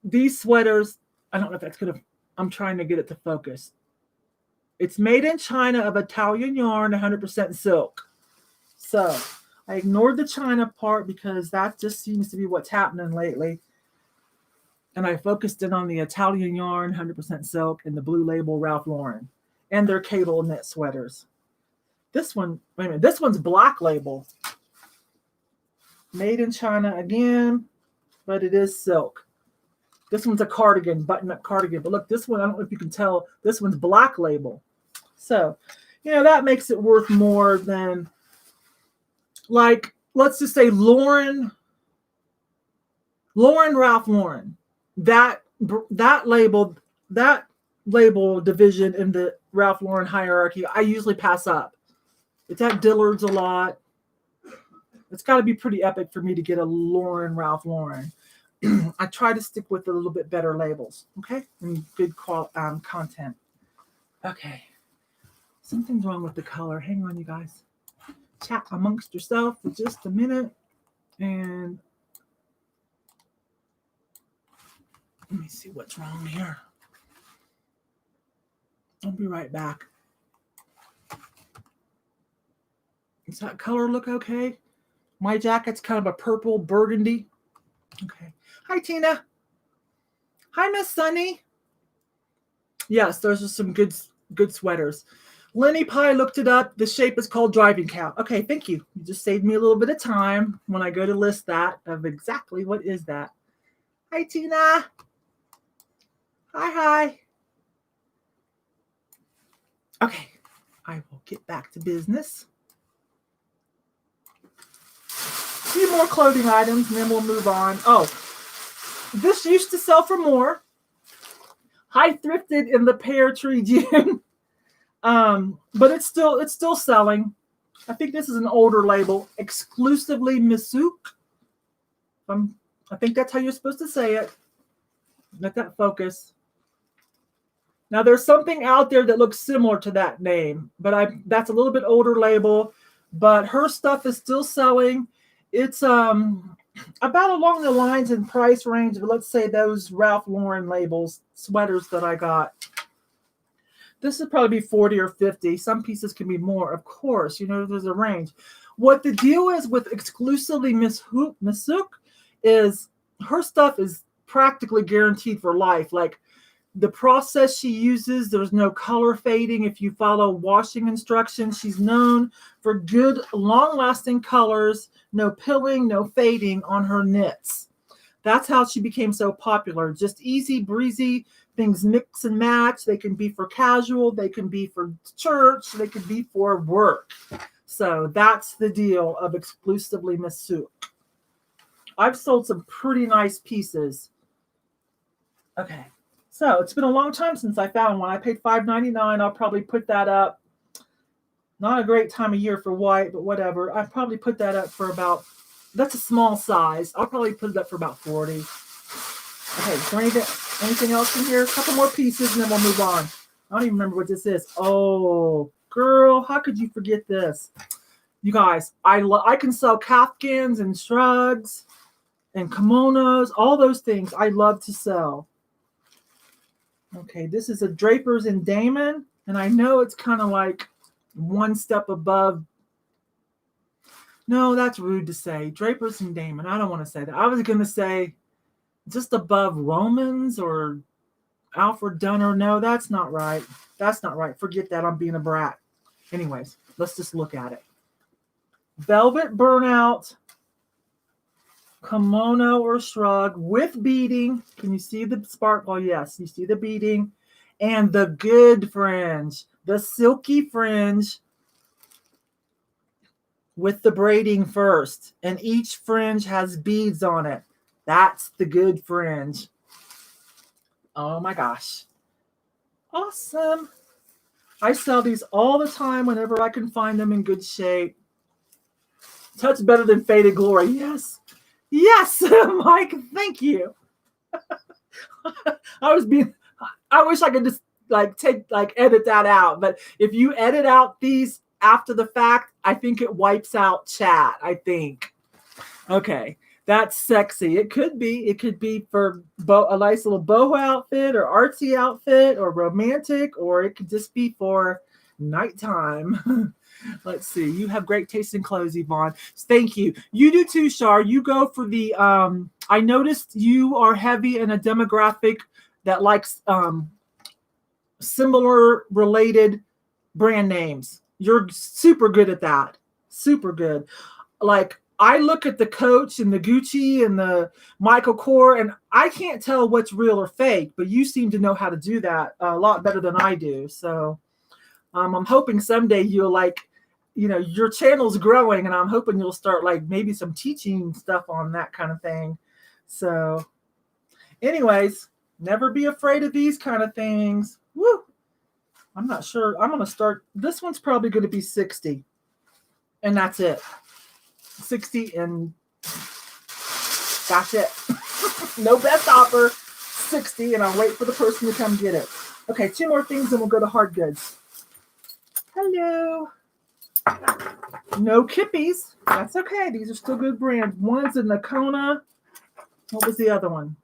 These sweaters, I don't know if that's going to, I'm trying to get it to focus. It's made in China of Italian yarn, 100% silk. So I ignored the China part because that just seems to be what's happening lately. And I focused in on the Italian yarn, 100% silk, and the blue label Ralph Lauren. And their cable knit sweaters. This one, wait a minute, this one's black label. Made in China again, but it is silk. This one's a cardigan, button-up cardigan. But look, this one, I don't know if you can tell, this one's black label. So, you know, that makes it worth more than, like, let's just say Lauren Ralph Lauren. That label division in the Ralph Lauren hierarchy, I usually pass up. It's at Dillard's a lot. It's got to be pretty epic for me to get a Ralph Lauren. I try to stick with a little bit better labels, okay? And good content. Okay. Something's wrong with the color. Hang on, you guys. Chat amongst yourself for just a minute. And let me see what's wrong here. I'll be right back. Does that color look okay? My jacket's kind of a purple burgundy. Okay. Hi, Tina. Hi, Miss Sunny. Yes, those are some good sweaters. Lenny Pie looked it up. The shape is called driving cap. Okay, thank you. You just saved me a little bit of time when I go to list that of exactly what is that. Hi, Tina. Hi. Okay, I will get back to business. A few more clothing items and then we'll move on. Oh, this used to sell for more. I thrifted in the Pear Tree Gym. But it's still selling. I think this is an older label, exclusively Misouk. I think that's how you're supposed to say it. Let that focus. Now there's something out there that looks similar to that name, but that's a little bit older label, but her stuff is still selling. It's about along the lines and price range of, let's say, those Ralph Lauren labels, sweaters that I got. This would probably be 40 or 50. Some pieces can be more, of course. You know, there's a range. What the deal is with exclusively Misouk is her stuff is practically guaranteed for life. Like the process she uses, there's no color fading. If you follow washing instructions, she's known for good, long-lasting colors, no pilling, no fading on her knits. That's how she became so popular. Just easy, breezy, things mix and match. They can be for casual. They can be for church. They can be for work. So that's the deal of exclusively Misouk. I've sold some pretty nice pieces. Okay. So it's been a long time since I found one. I paid $5.99. I'll probably put that up Not a great time of year for white, but whatever. I probably put that up for about, that's a small size. I'll probably put it up for about 40. Okay, is there anything else in here? A couple more pieces and then we'll move on. I don't even remember what this is. Oh, girl, how could you forget this? You guys, I can sell kafkans and shrugs and kimonos, all those things I love to sell. Okay, this is a Drapers and Damon, and I know it's kind of like one step above. No, that's rude to say. Drapers and Damon. I don't want to say that. I was going to say just above Romans or Alfred Dunner. No, that's not right. That's not right. Forget that. I'm being a brat. Anyways, let's just look at it. Velvet burnout, kimono or shrug with beading. Can you see the sparkle? Yes, you see the beading. And the good fringe, the silky fringe with the braiding first. And each fringe has beads on it. That's the good fringe. Oh my gosh. Awesome. I sell these all the time whenever I can find them in good shape. Touch better than Faded Glory. Yes. Yes, Mike. Thank you. I wish I could just edit that out. But if you edit out these after the fact, I think it wipes out chat, I think. Okay. That's sexy. It could be. It could be for a nice little boho outfit or artsy outfit or romantic, or it could just be for nighttime. Let's see. You have great taste in clothes, Yvonne. Thank you. You do too, Shar. You go for the, I noticed you are heavy in a demographic that likes similar related brand names. You're super good at that. Super good. Like, I look at the Coach and the Gucci and the Michael Kors, and I can't tell what's real or fake, but you seem to know how to do that a lot better than I do. So I'm hoping someday you'll your channel's growing, and I'm hoping you'll start maybe some teaching stuff on that kind of thing. So anyways, never be afraid of these kind of things. Woo! I'm not sure. I'm going to start. This one's probably going to be 60, and that's it. 60 and that's it. No best offer. 60, and I'll wait for the person to come get it. Okay, 2 more things and we'll go to hard goods. Hello. No Kippies. That's okay. These are still good brands. One's a Nakona. What was the other one?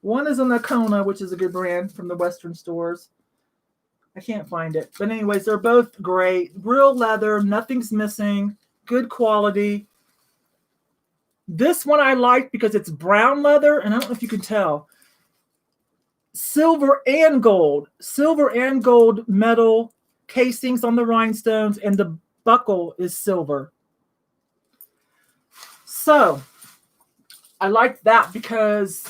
One is a Nakona, which is a good brand from the Western stores. I can't find it. But anyways, they're both great. Real leather. Nothing's missing. Good quality. This one I like because it's brown leather, and I don't know if you can tell. Silver and gold metal casings on the rhinestones, and the buckle is silver. So I like that because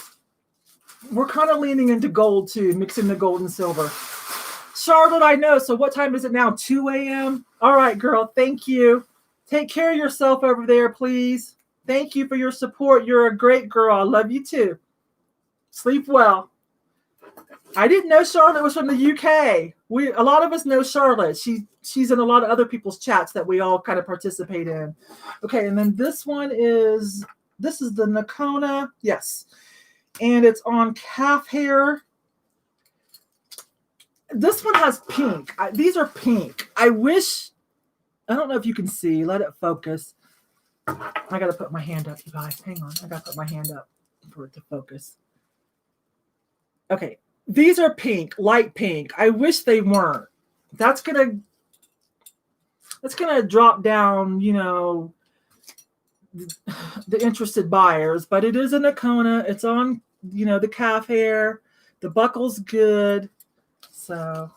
we're kind of leaning into gold too, mixing the gold and silver. Charlotte, I know. So what time is it now? 2 a.m.? All right, girl. Thank you. Take care of yourself over there, please. Thank you for your support. You're a great girl. I love you too. Sleep well. I didn't know Charlotte was from the UK. A lot of us know Charlotte. She's in a lot of other people's chats that we all kind of participate in. Okay, and then this is the Nakona. Yes. And it's on calf hair. This one has pink. These are pink. I don't know if you can see. Let it focus. I got to put my hand up, you guys. Hang on. I got to put my hand up for it to focus. Okay. These are pink, light pink. I wish they weren't. That's gonna drop down, the interested buyers. But it is a Nakona. It's on, the calf hair. The buckle's good. So,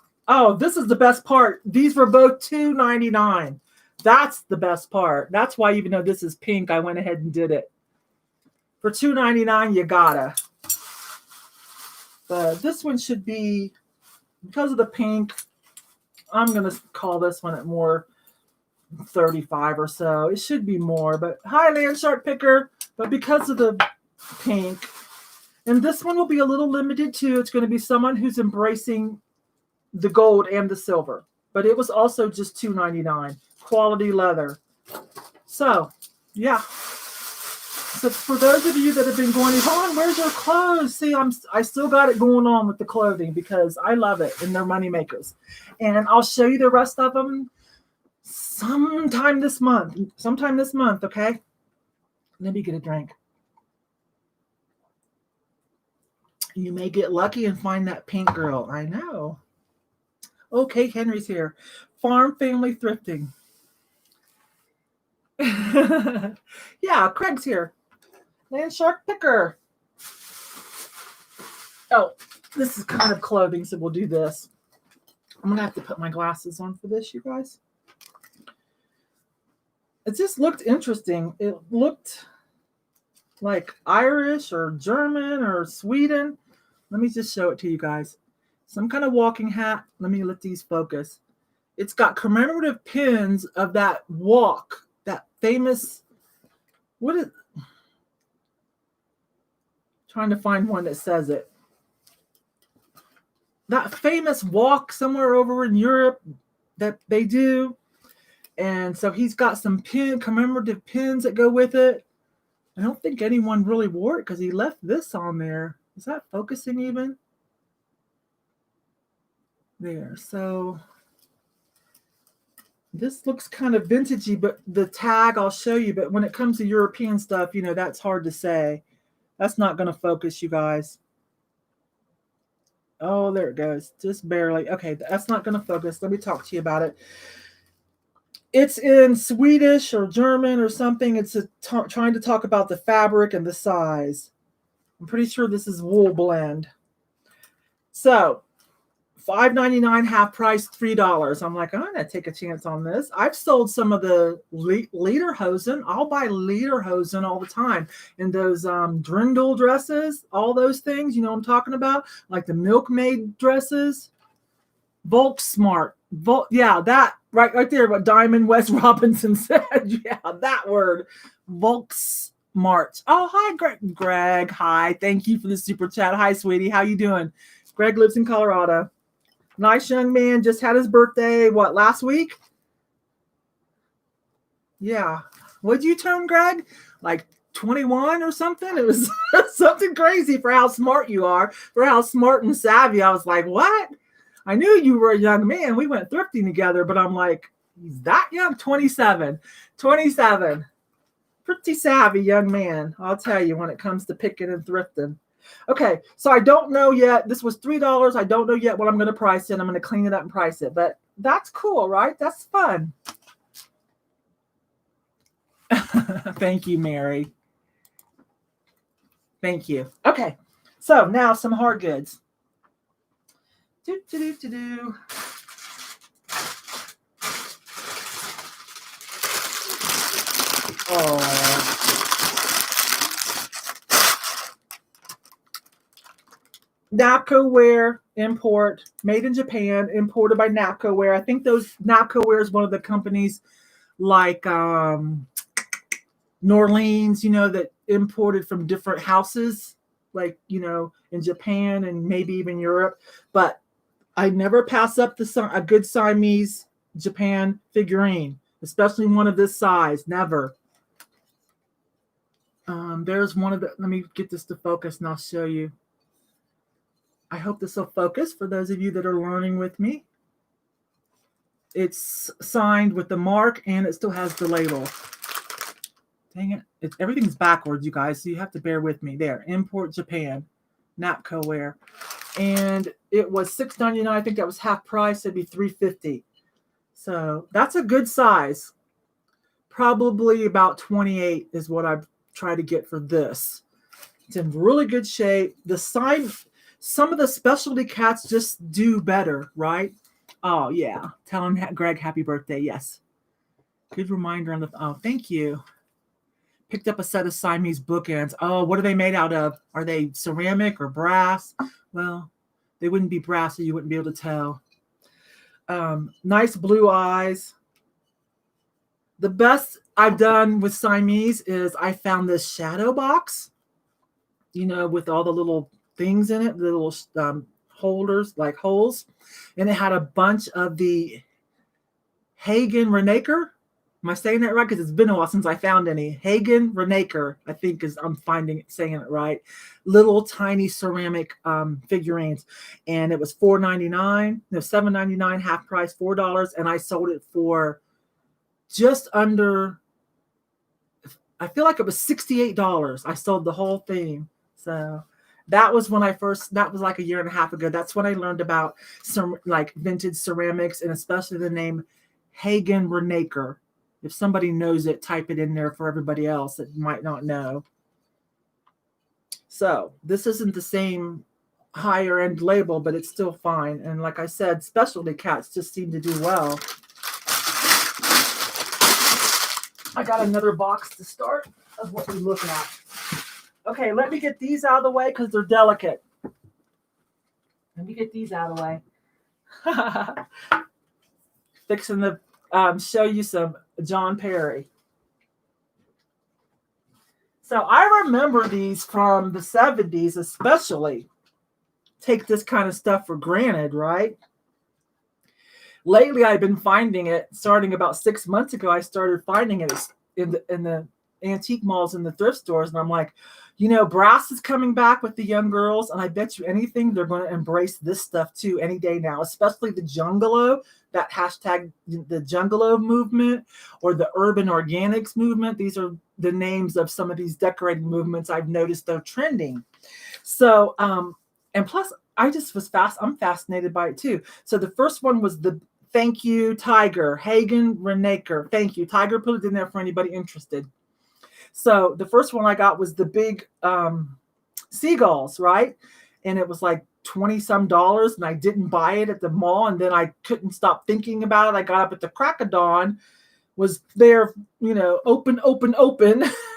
this is the best part. These were both $2.99. That's the best part. That's why, even though this is pink, I went ahead and did it. For $2.99, you gotta. But this one should be, because of the pink, I'm going to call this one at more 35 or so. It should be more. But hi, Land Shark Picker. But because of the pink, and this one will be a little limited too. It's going to be someone who's embracing the gold and the silver. but it was also just $2.99. Quality leather. So, yeah. So for those of you that have been going, Yvonne, where's your clothes? See, I still got it going on with the clothing because I love it and they're money makers. And I'll show you the rest of them sometime this month. Okay? Let me get a drink. You may get lucky and find that pink girl. I know. Okay, Henry's here. Farm Family Thrifting. Yeah, Craig's here. Land Shark Picker. Oh, this is kind of clothing, so we'll do this. I'm going to have to put my glasses on for this, you guys. It just looked interesting. It looked like Irish or German or Sweden. Let me just show it to you guys. Some kind of walking hat. Let me let these focus. It's got commemorative pins of that walk, that famous, what is, trying to find one that says it. That famous walk somewhere over in Europe that they do. And so he's got some commemorative pins that go with it. I don't think anyone really wore it because he left this on there. Is that focusing even? There. So this looks kind of vintagey, but the tag I'll show you. But when it comes to European stuff, you know, that's hard to say. That's not going to focus, you guys. Oh, there it goes. Just barely. Okay, that's not going to focus. Let me talk to you about it. It's in Swedish or German or something. It's trying to talk about the fabric and the size. I'm pretty sure this is wool blend. So, $5.99 half price, $3. I'm like, I'm going to take a chance on this. I've sold some of the lederhosen. I'll buy lederhosen all the time. And those Drindle dresses, all those things, you know what I'm talking about? Like the milkmaid dresses. Volksmart. Yeah, that right there, what Diamond West Robinson said. Yeah, that word. Volksmart. Oh, hi, Greg. Hi. Thank you for the super chat. Hi, sweetie. How you doing? Greg lives in Colorado. Nice young man. Just had his birthday, what, last week? Yeah. What'd you turn, Greg? Like 21 or something? It was something crazy for how smart you are, for how smart and savvy. I was like, what? I knew you were a young man. We went thrifting together, but I'm like, he's that young? 27. 27. Pretty savvy young man, I'll tell you, when it comes to picking and thrifting. Okay, so I don't know yet. This was $3. I don't know yet what I'm going to price it. I'm going to clean it up and price it. But that's cool, right? That's fun. Thank you, Mary. Thank you. Okay, so now some hard goods. Oh. Napco-ware import, made in Japan, imported by Napco-ware. I think those Napco-ware is one of the companies like Norleans, you know, that imported from different houses, like, you know, in Japan and maybe even Europe. But I never pass up a good Siamese Japan figurine, especially one of this size. Never. There's one of the, let me get this to focus and I'll show you. I hope this will focus for those of you that are learning with me. It's signed with the mark and it still has the label. Dang it. Everything's backwards, you guys, so you have to bear with me. There, import Japan, Napco-ware. And it was $6.99. I think that was half price. It'd be $3.50. So that's a good size. Probably about 28 is what I've tried to get for this. It's in really good shape. The sign, some of the specialty cats just do better, right? Oh, yeah. Tell him, Greg, happy birthday. Yes. Good reminder on the, oh, thank you. Picked up a set of Siamese bookends. Oh, what are they made out of? Are they ceramic or brass? Well, they wouldn't be brass, so you wouldn't be able to tell. Nice blue eyes. The best I've done with Siamese is I found this shadow box, you know, with all the little things in it, the little holders, like holes. And it had a bunch of the Hagen Renaker. Am I saying that right? Because it's been a while since I found any. Hagen Renaker, I think I'm saying it right. Little tiny ceramic figurines. And it was $4.99. No, $7.99, half price, $4. And I sold it for just under, I feel like it was $68. I sold the whole thing. So that was when that was like a year and a half ago. That's when I learned about some like vintage ceramics, and especially the name Hagen Renaker. If somebody knows it, type it in there for everybody else that might not know. So this isn't the same higher end label, but it's still fine. And like I said, specialty cats just seem to do well. I got another box to start of what we're looking at. Okay, let me get these out of the way because they're delicate. Let me get these out of the way. Fixing to show you some John Perry. So I remember these from the 70s, especially. Take this kind of stuff for granted, right? Lately, I've been finding it. Starting about 6 months ago, I started finding it in the antique malls and the thrift stores, and I'm like, brass is coming back with the young girls, and I bet you anything they're going to embrace this stuff too any day now, especially the Jungalo, that hashtag, the Jungalo movement, or the urban organics movement. These are the names of some of these decorating movements I've noticed they're trending. So, and plus, I'm fascinated by it too. So the first one was the Thank You Tiger, Hagen Renaker. Thank you. Tiger put it in there for anybody interested. So the first one I got was the big seagulls, right? And it was like $20-some, and I didn't buy it at the mall. And then I couldn't stop thinking about it. I got up at the crack of dawn, was there, open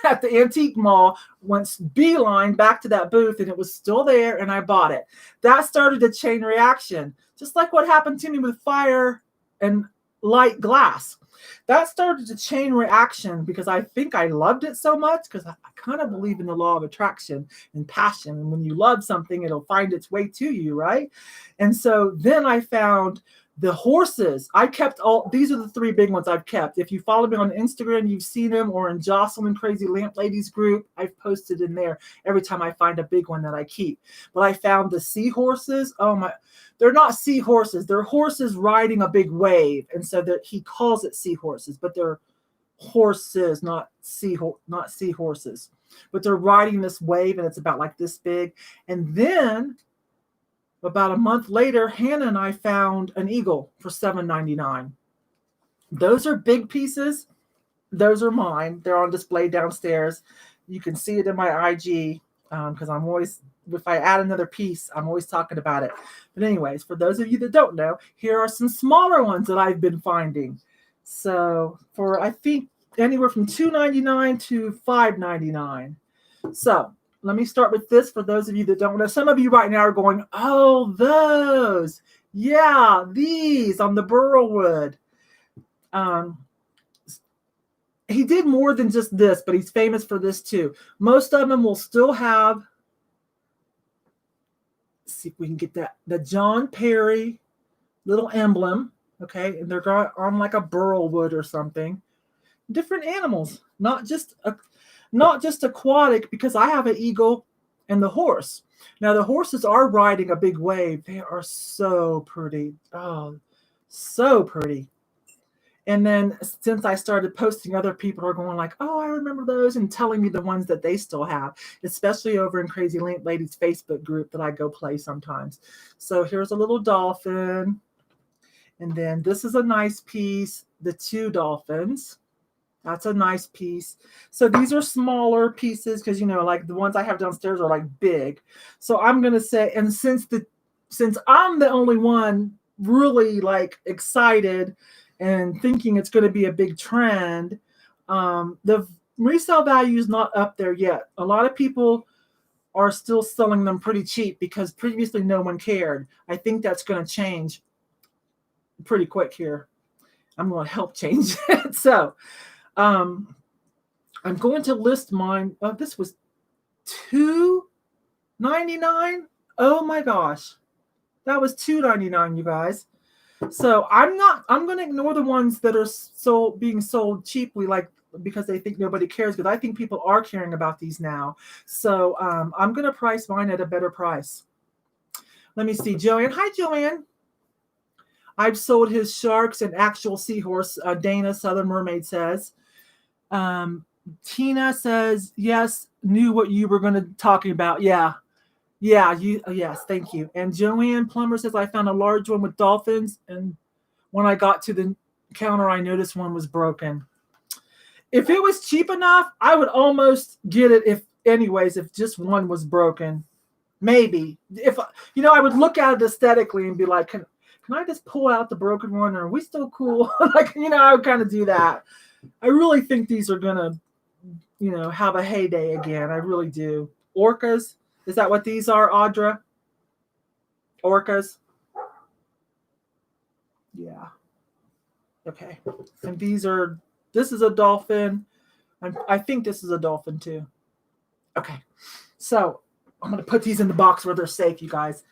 at the antique mall, went beeline back to that booth, and it was still there, and I bought it. That started a chain reaction, just like what happened to me with fire and light glass. That started a chain reaction because I think I loved it so much, because I kind of believe in the law of attraction and passion. And when you love something, it'll find its way to you, right? And so then I found the horses. I kept these are the 3 big ones I've kept. If you follow me on Instagram, you've seen them, or in Jocelyn Crazy Lamp Ladies group, I've posted in there every time I find a big one that I keep. But I found the seahorses. Oh my, they're not seahorses. They're horses riding a big wave. And so that he calls it seahorses, but they're horses, not seahorses. But they're riding this wave, and it's about like this big. And then about a month later, Hannah and I found an eagle for $7.99. Those are big pieces. Those are mine. They're on display downstairs. You can see it in my IG because I'm always, if I add another piece, I'm always talking about it. But anyways, for those of you that don't know, here are some smaller ones that I've been finding. So for, I think, anywhere from $2.99 to $5.99. So let me start with this for those of you that don't know. Some of you right now are going, oh, those. Yeah, these on the burlwood. He did more than just this, but he's famous for this too. Most of them will still have, let's see if we can get that, the John Perry little emblem. Okay, and they're on like a burlwood or something. Different animals, not just aquatic, because I have an eagle and the horse. Now the horses are riding a big wave. They are so pretty. Oh, so pretty. And then since I started posting, other people are going like, oh, I remember those, and telling me the ones that they still have, especially over in Crazy Lamp Ladies Facebook group that I go play sometimes. So here's a little dolphin. And then this is a nice piece, the 2 dolphins. That's a nice piece. So these are smaller pieces because, like the ones I have downstairs are like big. So I'm going to say, and since I'm the only one really like excited and thinking it's going to be a big trend, the resale value is not up there yet. A lot of people are still selling them pretty cheap because previously no one cared. I think that's going to change pretty quick here. I'm going to help change it. So I'm going to list mine. Oh, this was $2.99. Oh my gosh, that was $2.99, you guys. So I'm going to ignore the ones that are being sold cheaply, like because they think nobody cares. Because I think people are caring about these now. So I'm going to price mine at a better price. Let me see, Joanne. Hi, Joanne. I've sold his sharks and actual seahorse. Dana, Southern Mermaid says. Tina says, yes, knew what you were going to talking about. Yeah. Yeah, yes, thank you. And Joanne Plummer says, I found a large one with dolphins, and when I got to the counter, I noticed one was broken. If it was cheap enough, I would almost get it if just one was broken. Maybe. If I would look at it aesthetically and be like, can I just pull out the broken one, or are we still cool? I would kind of do that. I really think these are gonna, have a heyday again. I really do. Orcas. Is that what these are, Audra? Orcas? Yeah. Okay. And this is a dolphin. I think this is a dolphin too. Okay. So I'm going to put these in the box where they're safe, you guys.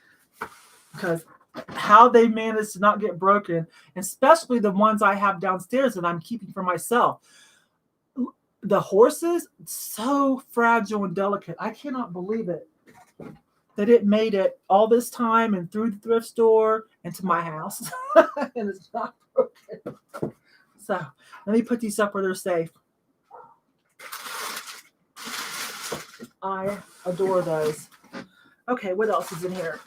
Because how they managed to not get broken, especially the ones I have downstairs that I'm keeping for myself. The horses, so fragile and delicate. I cannot believe it. That it made it all this time and through the thrift store and to my house. And it's not broken. So let me put these up where they're safe. I adore those. Okay, what else is in here?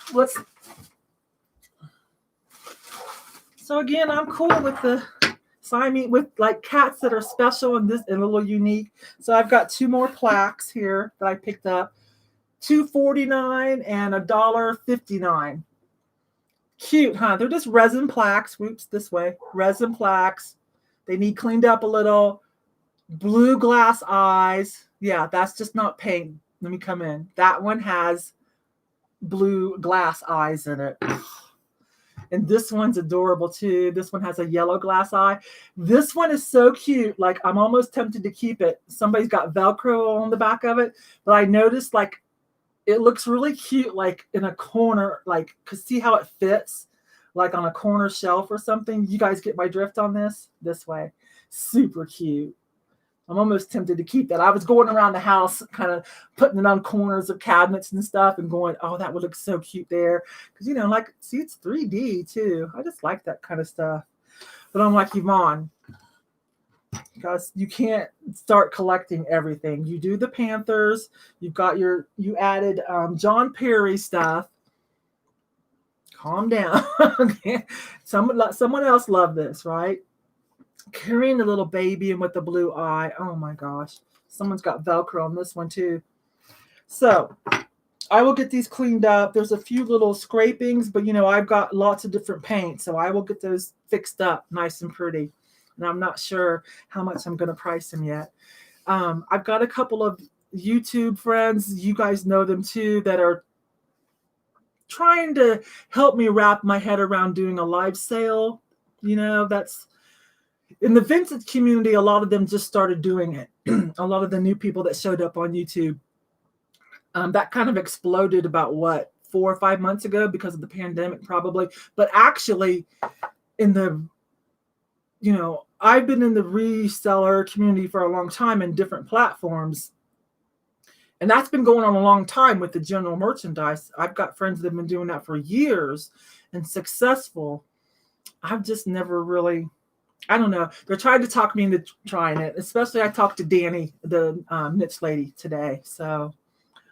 So again, I'm cool with the Siamese, with like cats that are special and a little unique. So I've got 2 more plaques here that I picked up. $2.49 and $1.59. Cute, huh? They're just resin plaques. Whoops, this way. Resin plaques. They need cleaned up a little. Blue glass eyes. Yeah, that's just not paint. Let me come in. That one has blue glass eyes in it. And this one's adorable too. This one has a yellow glass eye. This one is so cute. Like, I'm almost tempted to keep it. Somebody's got Velcro on the back of it. But I noticed, like, it looks really cute, like in a corner, like, cause see how it fits, like on a corner shelf or something. You guys get my drift on this? This way. Super cute. I'm almost tempted to keep that. I was going around the house, kind of putting it on corners of cabinets and stuff and going, oh, that would look so cute there. Cause see, it's 3D too. I just like that kind of stuff. But I'm like, Yvonne, because you can't start collecting everything. You do the Panthers. You added John Perry stuff. Calm down. Okay. Someone else loved this, right? Carrying the little baby and with the blue eye. Oh my gosh. Someone's got Velcro on this one too. So I will get these cleaned up. There's a few little scrapings, but I've got lots of different paints. So I will get those fixed up nice and pretty. And I'm not sure how much I'm going to price them yet. I've got a couple of YouTube friends, you guys know them too, that are trying to help me wrap my head around doing a live sale. That's in the vintage community. A lot of them just started doing it. A lot of the new people that showed up on YouTube. That kind of exploded about 4 or 5 months ago because of the pandemic, probably. But actually, I've been in the reseller community for a long time in different platforms. And that's been going on a long time with the general merchandise. I've got friends that have been doing that for years and successful. I've just never really, I don't know. They're trying to talk me into trying it. Especially I talked to Danny, the niche lady today. So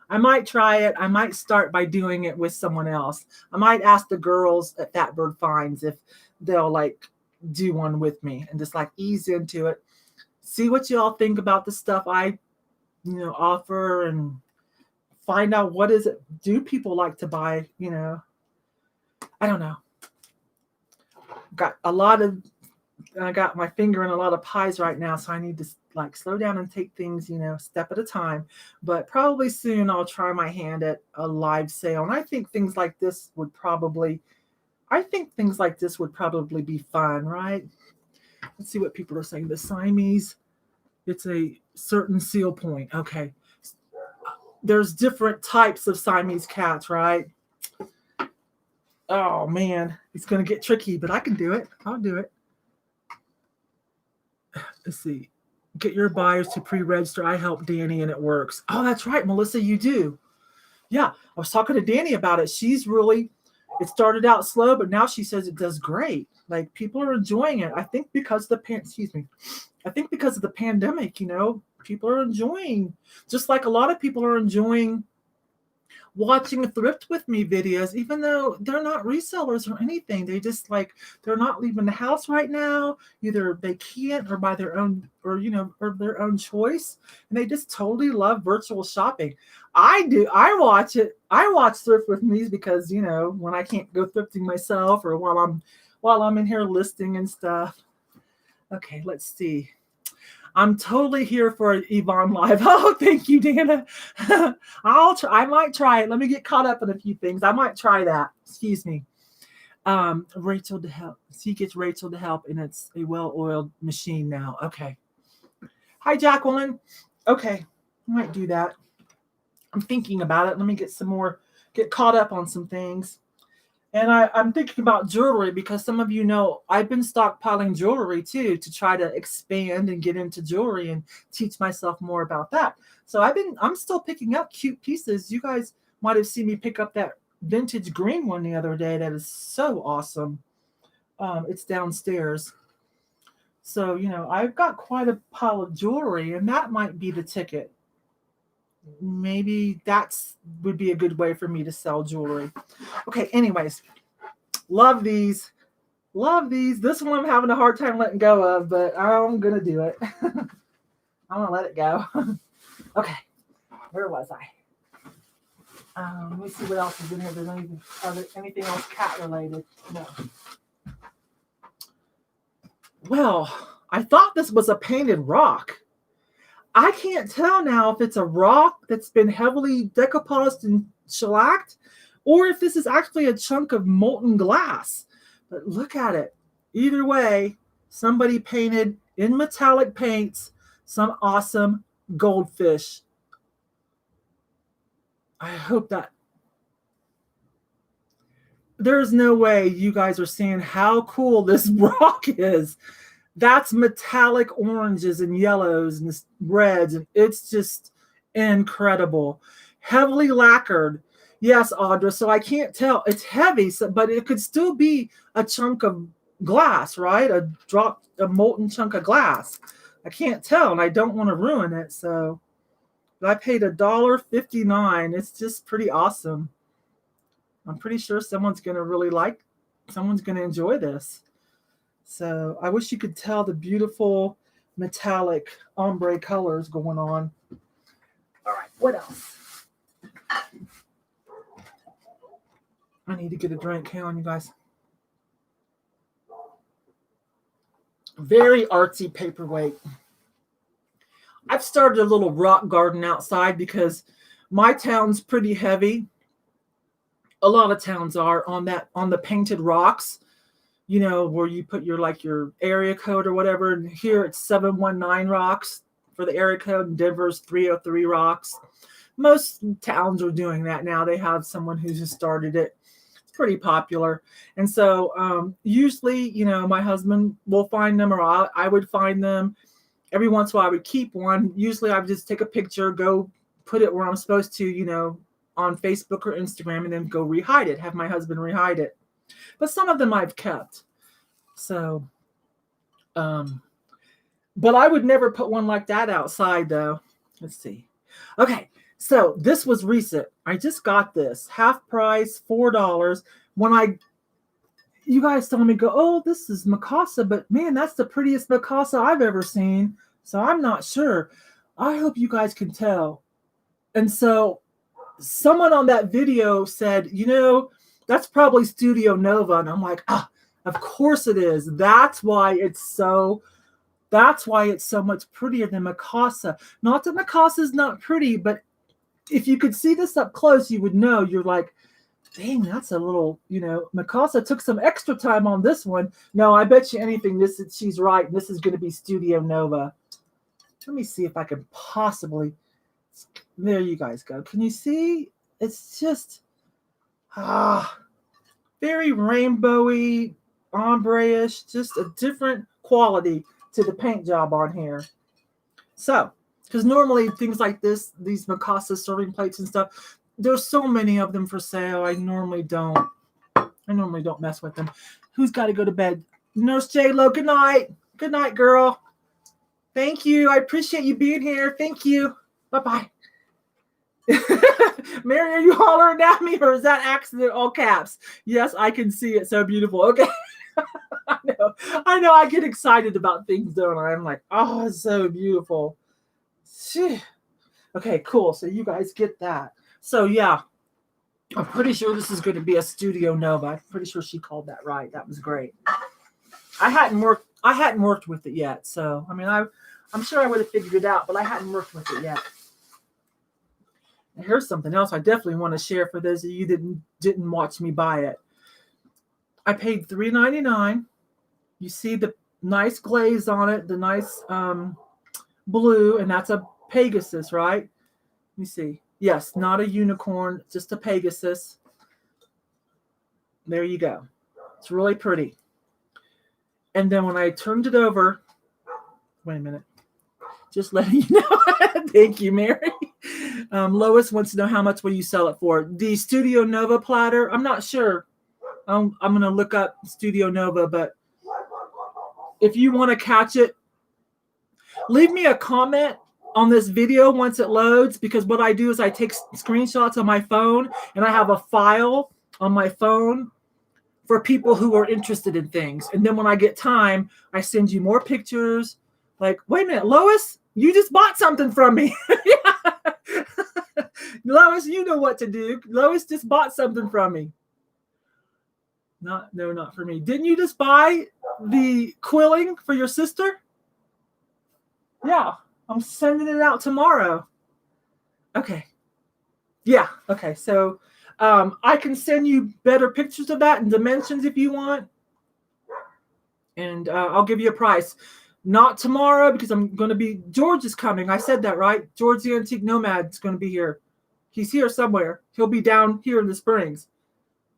I might try it. I might start by doing it with someone else. I might ask the girls at Fat Bird Finds if they'll do one with me and just ease into it. See what y'all think about the stuff I offer, and find out what is it do people like to buy. I don't know. I got my finger in a lot of pies right now, so I need to slow down and take things step at a time. But probably soon I'll try my hand at a live sale. And I think things like this would probably be fun, right? Let's see what people are saying. The Siamese, it's a certain seal point. Okay. There's different types of Siamese cats, right? Oh man, it's going to get tricky, but I can do it. I'll do it. Let's see. Get your buyers to pre-register. I help Danny and it works. Oh, that's right, Melissa, you do. Yeah, I was talking to Danny about it. It started out slow, but now she says it does great. Like people are enjoying it. I think because of the pandemic, people are enjoying, just like a lot of people are enjoying watching Thrift with me videos, even though they're not resellers or anything. They just they're not leaving the house right now. Either they can't or by their own or their own choice. And they just totally love virtual shopping. I do. I watch it. I watch Thrift with me because, when I can't go thrifting myself or while I'm in here listing and stuff. Okay, let's see. I'm totally here for Yvonne Live. Oh, thank you, Dana. I might try it. Let me get caught up in a few things. I might try that. Excuse me. Rachel to help. She gets Rachel to help, and it's a well-oiled machine now. Okay. Hi, Jacqueline. Okay, I might do that. I'm thinking about it. Let me get caught up on some things. And I'm thinking about jewelry because some of you know I've been stockpiling jewelry too to try to expand and get into jewelry and teach myself more about that. So I'm still picking up cute pieces. You guys might have seen me pick up that vintage green one the other day. That is so awesome. It's downstairs. So, I've got quite a pile of jewelry, and that might be the ticket. Maybe would be a good way for me to sell jewelry. Okay, anyways, love these. This one I'm having a hard time letting go of, but I'm gonna do it. I'm gonna let it go. Okay, where was I? Let me see what else is in here. Are there anything else cat related? No. Well, I thought this was a painted rock. I can't tell now if it's a rock that's been heavily decoupaged and shellacked, or if this is actually a chunk of molten glass. But look at it. Either way, somebody painted in metallic paints some awesome goldfish. I hope that there's no way you guys are seeing how cool this rock is. That's metallic oranges and yellows and reds, and it's just incredible. Heavily lacquered. Yes, Audra, so I can't tell. It's heavy, but it could still be a chunk of glass, right? A molten chunk of glass. I can't tell, and I don't want to ruin it, so I paid $1.59. It's just pretty awesome. I'm pretty sure someone's going to enjoy this. So I wish you could tell the beautiful metallic ombre colors going on. All right, what else? I need to get a drink. Hang on, you guys. Very artsy paperweight. I've started a little rock garden outside because my town's pretty heavy. A lot of towns are on the painted rocks. Where you put your area code or whatever. And here it's 719 rocks for the area code, and Denver's 303 rocks. Most towns are doing that now. They have someone who's just started it. It's pretty popular. And so usually, my husband will find them, or I would find them. Every once in a while I would keep one. Usually I would just take a picture, go put it where I'm supposed to, on Facebook or Instagram, and then go rehide it, have my husband rehide it. But some of them I've kept. So, but I would never put one like that outside though. Let's see. Okay. So this was recent. I just got this half price, $4. You guys told me oh, this is Mikasa, but man, that's the prettiest Mikasa I've ever seen. So I'm not sure. I hope you guys can tell. And so someone on that video said, that's probably Studio Nova. And I'm like, of course it is. That's why it's so much prettier than Mikasa. Not that Mikasa is not pretty, but if you could see this up close, you would know. You're like, dang, that's a little, Mikasa took some extra time on this one. No, I bet you anything she's right. This is going to be Studio Nova. Let me see if I can possibly. There you guys go. Can you see? It's just, very rainbowy, ombre-ish, just a different quality to the paint job on here. So, because normally things like this, these Mikasa serving plates and stuff, there's so many of them for sale. I normally don't mess with them. Who's got to go to bed? Nurse J-Lo, good night. Good night, girl. Thank you. I appreciate you being here. Thank you. Bye-bye. Mary, are you hollering at me, or is that accident all caps? Yes, I can see it. So beautiful. Okay. I know. I get excited about things, don't I? I'm like, oh, it's so beautiful. Okay, cool. So you guys get that. So yeah, I'm pretty sure this is going to be a Studio Nova. I'm pretty sure she called that right. That was great. I hadn't worked with it yet. So I mean, I'm sure I would have figured it out, but I hadn't worked with it yet. And here's something else I definitely want to share for those of you that didn't watch me buy it. I paid $3.99. You see the nice glaze on it, the nice blue, and that's a Pegasus, right? Let me see. Yes, not a unicorn, just a Pegasus. There you go. It's really pretty. And then when I turned it over, wait a minute. Just letting you know. Thank you, Mary. Lois wants to know how much will you sell it for. The Studio Nova platter, I'm not sure. I'm going to look up Studio Nova, but if you want to catch it, leave me a comment on this video once it loads, because what I do is I take screenshots on my phone, and I have a file on my phone for people who are interested in things. And then when I get time, I send you more pictures. Like, wait a minute, Lois, you just bought something from me. Lois, you know what to do. Lois just bought something from me. Not for me. Didn't you just buy the quilling for your sister? Yeah, I'm sending it out tomorrow. Okay. Yeah, okay. So I can send you better pictures of that and dimensions if you want. And I'll give you a price. Not tomorrow, because George is coming. I said that, right? George the Antique Nomad is going to be here. He's here somewhere. He'll be down here in the Springs.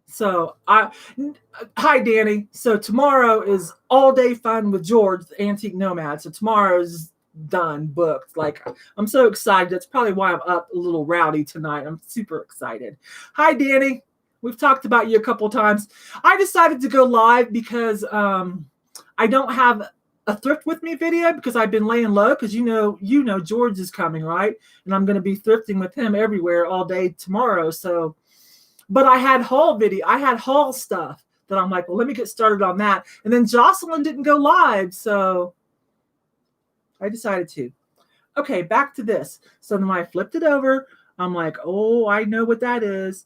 So hi Danny. So tomorrow is all day fun with George, the Antique Nomad. So tomorrow is done, booked. Like, I'm so excited. That's probably why I'm up a little rowdy tonight. I'm super excited. Hi Danny. We've talked about you a couple times. I decided to go live because I don't have a thrift with me video, because I've been laying low, because you know George is coming, right? And I'm going to be thrifting with him everywhere all day tomorrow. So, but I had haul stuff that I'm like, well, let me get started on that. And then Jocelyn didn't go live, so I decided to. Okay, back to this. So then when I flipped it over, I'm like, oh, I know what that is.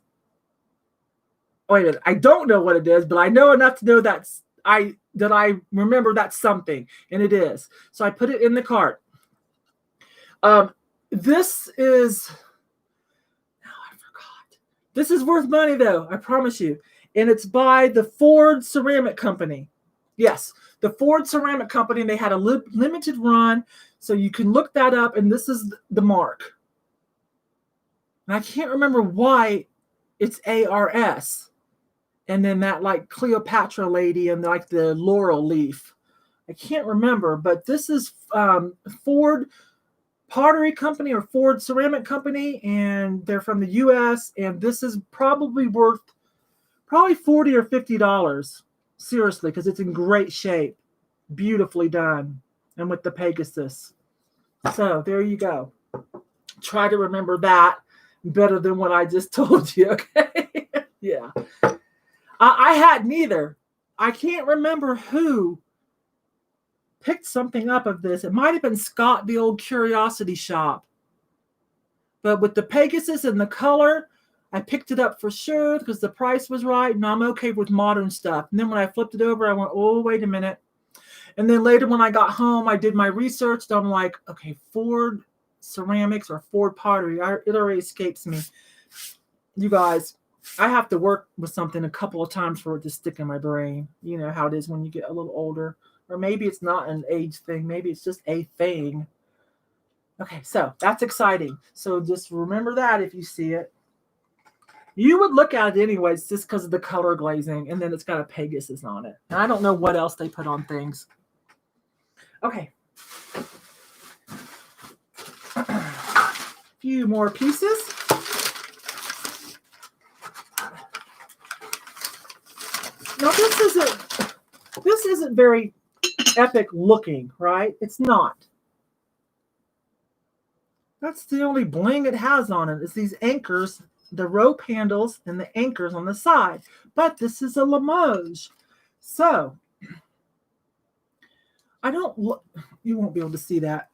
Wait a minute, I don't know what it is, but I know enough to know that I remember that's something, and it is. So I put it in the cart. This is, I forgot. This is worth money though, I promise you. And it's by the Ford Ceramic Company. Yes, the Ford Ceramic Company. They had a limited run, so you can look that up. And this is the mark. And I can't remember why it's ARS. And then that like Cleopatra lady and like the laurel leaf. I can't remember, but this is Ford Pottery Company or Ford Ceramic Company, and they're from the U.S. And this is probably worth $40 or $50. Seriously, because it's in great shape, beautifully done, and with the Pegasus. So there you go. Try to remember that better than what I just told you. Okay, yeah. I hadn't either. I can't remember who picked something up of this. It might have been Scott, the old Curiosity Shop. But with the Pegasus and the color, I picked it up for sure because the price was right, and I'm okay with modern stuff. And then when I flipped it over, I went, oh, wait a minute. And then later when I got home, I did my research, and I'm like, okay, Ford Ceramics or Ford Pottery. It already escapes me. You guys, I have to work with something a couple of times for it to stick in my brain. You know how it is when you get a little older. Or maybe it's not an age thing. Maybe it's just a thing. Okay, so that's exciting. So just remember that if you see it. You would look at it anyways just because of the color glazing, and then it's got a Pegasus on it. And I don't know what else they put on things. Okay. A few more pieces. Now this isn't very epic looking, right? It's not. That's the only bling it has on it. It's these anchors, the rope handles, and the anchors on the side. But this is a Limoges. So, you won't be able to see that.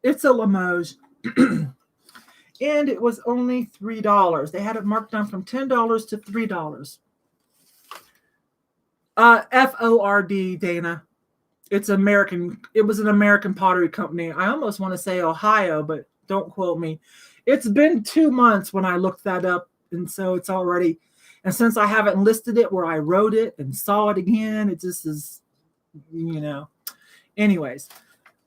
It's a Limoges. And it was only $3. They had it marked down from $10 to $3. FORD, Dana. It's American. It was an American pottery company. I almost want to say Ohio, but don't quote me. It's been 2 months when I looked that up, and so it's already. And since I haven't listed it where I wrote it and saw it again, it just is, Anyways,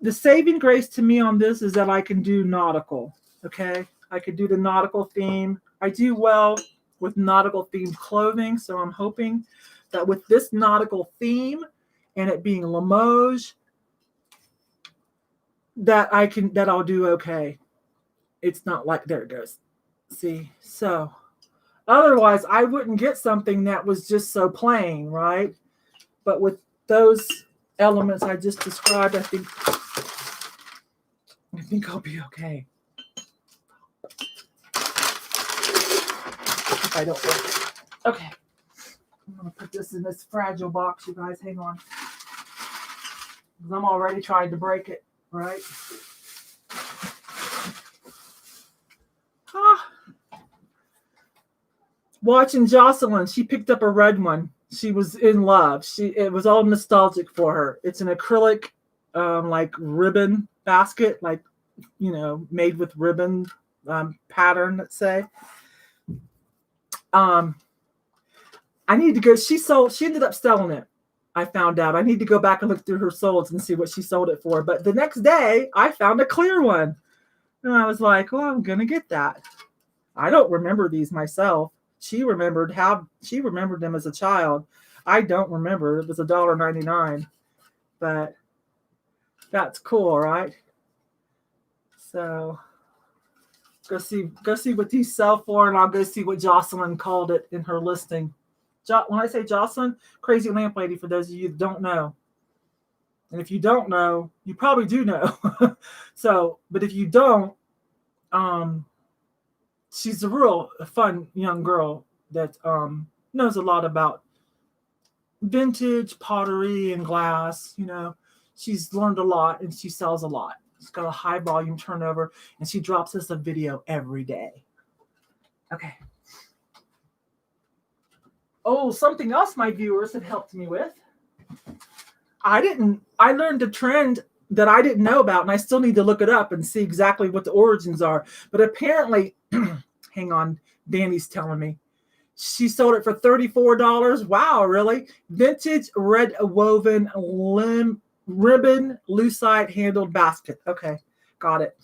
the saving grace to me on this is that I can do nautical. Okay, I could do the nautical theme. I do well with nautical themed clothing, so I'm hoping that with this nautical theme and it being Limoges, that I'll do okay. It's not like, there it goes. See, so otherwise I wouldn't get something that was just so plain, right? But with those elements I just described, I think I'll be okay. If I don't work. Okay. I'm going to put this in this fragile box, you guys. Hang on. Because I'm already trying to break it, right? Watching Jocelyn, she picked up a red one. She was in love. It was all nostalgic for her. It's an acrylic, like ribbon basket, like, made with ribbon pattern, let's say. I need to go. She ended up selling it. I found out. I need to go back and look through her solds and see what she sold it for. But the next day, I found a clear one. And I was like, well, I'm going to get that. I don't remember these myself. She remembered them as a child. I don't remember. It was $1.99. But that's cool, right? So go see what these sell for, and I'll go see what Jocelyn called it in her listing. When I say Jocelyn, crazy lamp lady, for those of you that don't know. And if you don't know, you probably do know. So, but if you don't, she's a real fun young girl that knows a lot about vintage pottery and glass. She's learned a lot and she sells a lot. She's got a high volume turnover, and she drops us a video every day. Okay. Oh, something else my viewers have helped me with. I learned a trend that I didn't know about, and I still need to look it up and see exactly what the origins are. But apparently, hang on, Danny's telling me. She sold it for $34. Wow, really? Vintage red woven ribbon lucite handled basket. Okay, got it.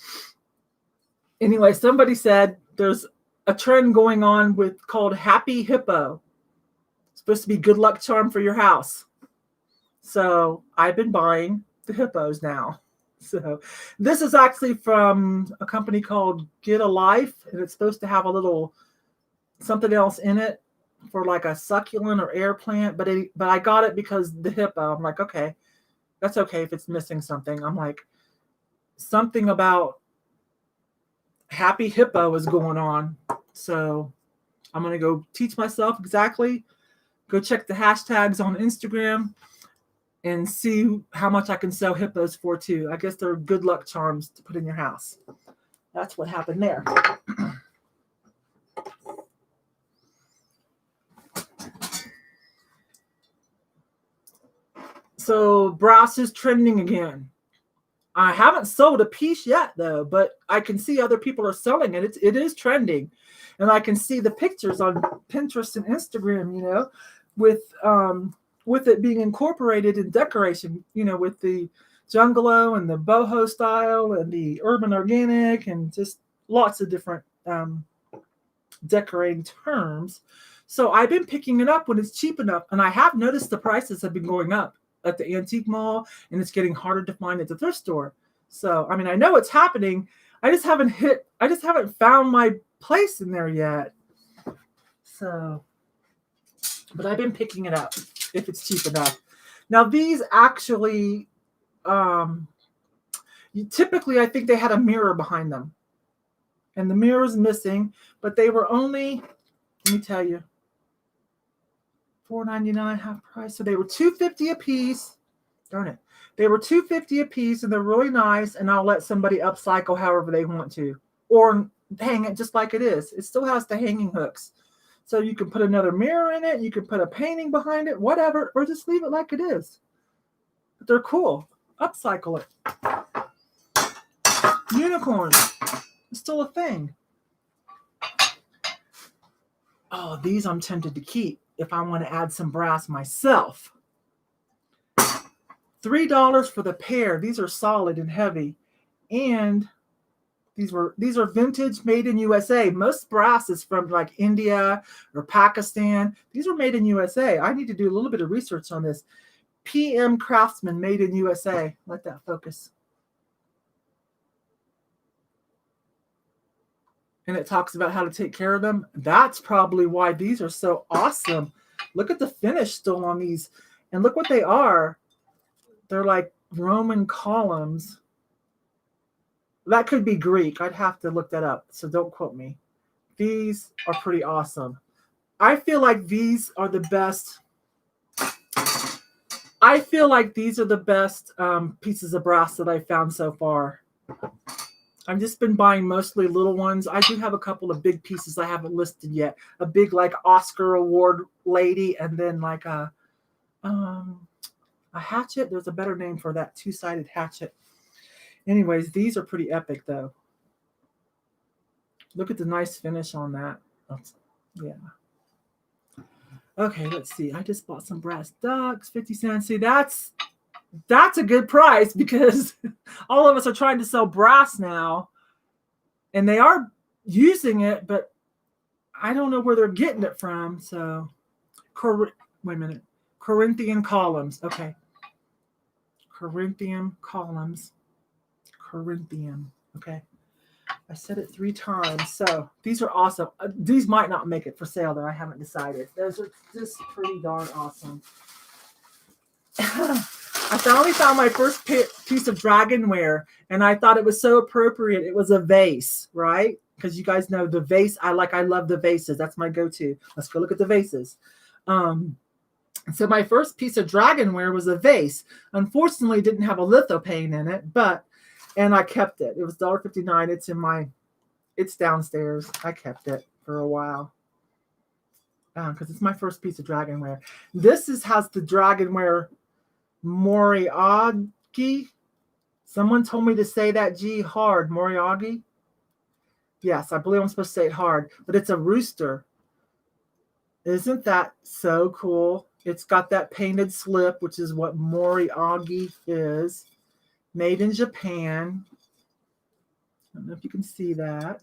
Anyway, somebody said there's a trend going on called Happy Hippo. It's supposed to be good luck charm for your house. So I've been buying the hippos now. So this is actually from a company called Get a Life, and it's supposed to have a little something else in it for like a succulent or air plant. But I got it because the hippo. I'm like, okay, that's okay if it's missing something. I'm like, something about Happy Hippo is going on. So I'm going to go teach myself exactly. Go check the hashtags on Instagram and see how much I can sell hippos for too. I guess they're good luck charms to put in your house. That's what happened there. So brass is trending again. I haven't sold a piece yet though, but I can see other people are selling it. It is trending. And I can see the pictures on Pinterest and Instagram, with it being incorporated in decoration, with the jungalow and the boho style and the urban organic and just lots of different decorating terms. So I've been picking it up when it's cheap enough. And I have noticed the prices have been going up at the antique mall, and it's getting harder to find at the thrift store. So, I mean, I know it's happening. I just haven't found my place in there yet. So, but I've been picking it up if it's cheap enough. Now, these actually, typically, I think they had a mirror behind them. And the mirror is missing, but they were only, let me tell you, $4.99 half price. So they were $2.50 a piece. Darn it. They were $2.50 a piece, and they're really nice, and I'll let somebody upcycle however they want to. Or hang it just like it is. It still has the hanging hooks. So you can put another mirror in it, you can put a painting behind it, whatever, or just leave it like it is. But they're cool. Upcycle it. Unicorns. It's still a thing. Oh, these I'm tempted to keep if I want to add some brass myself. $3 for the pair. These are solid and heavy. And these are vintage, made in USA. Most brass is from like India or Pakistan. These are made in USA. I need to do a little bit of research on this. PM Craftsman, made in USA. Let that focus. And it talks about how to take care of them. That's probably why these are so awesome. Look at the finish still on these. And look what they are. They're like Roman columns. That could be Greek. I'd have to look that up. So don't quote me. These are pretty awesome. I feel like these are the best. I feel like these are the best pieces of brass that I've found so far. I've just been buying mostly little ones. I do have a couple of big pieces I haven't listed yet. A big like Oscar award lady, and then like a hatchet. There's a better name for that, two-sided hatchet. Anyways, these are pretty epic though. Look at the nice finish on that. Yeah. Okay, let's see. I just bought some brass ducks, 50 cents. See, that's a good price because all of us are trying to sell brass now, and they are using it, but I don't know where they're getting it from. So, wait a minute. Corinthian columns. Okay. Corinthian columns. Corinthian. Okay. I said it 3 times. So these are awesome. These might not make it for sale though. I haven't decided. Those are just pretty darn awesome. I finally found my first piece of dragonware, and I thought it was so appropriate. It was a vase, right? Because you guys know the vase. I love the vases. That's my go-to. Let's go look at the vases. So my first piece of dragonware was a vase. Unfortunately, it didn't have a lithopane in it, and I kept it. It was $1.59. It's downstairs. I kept it for a while because it's my first piece of dragonware. This has the dragonware Moriagi. Someone told me to say that G hard. Moriagi. Yes, I believe I'm supposed to say it hard, but it's a rooster. Isn't that so cool? It's got that painted slip, which is what Moriagi is. Made in Japan. I don't know if you can see that.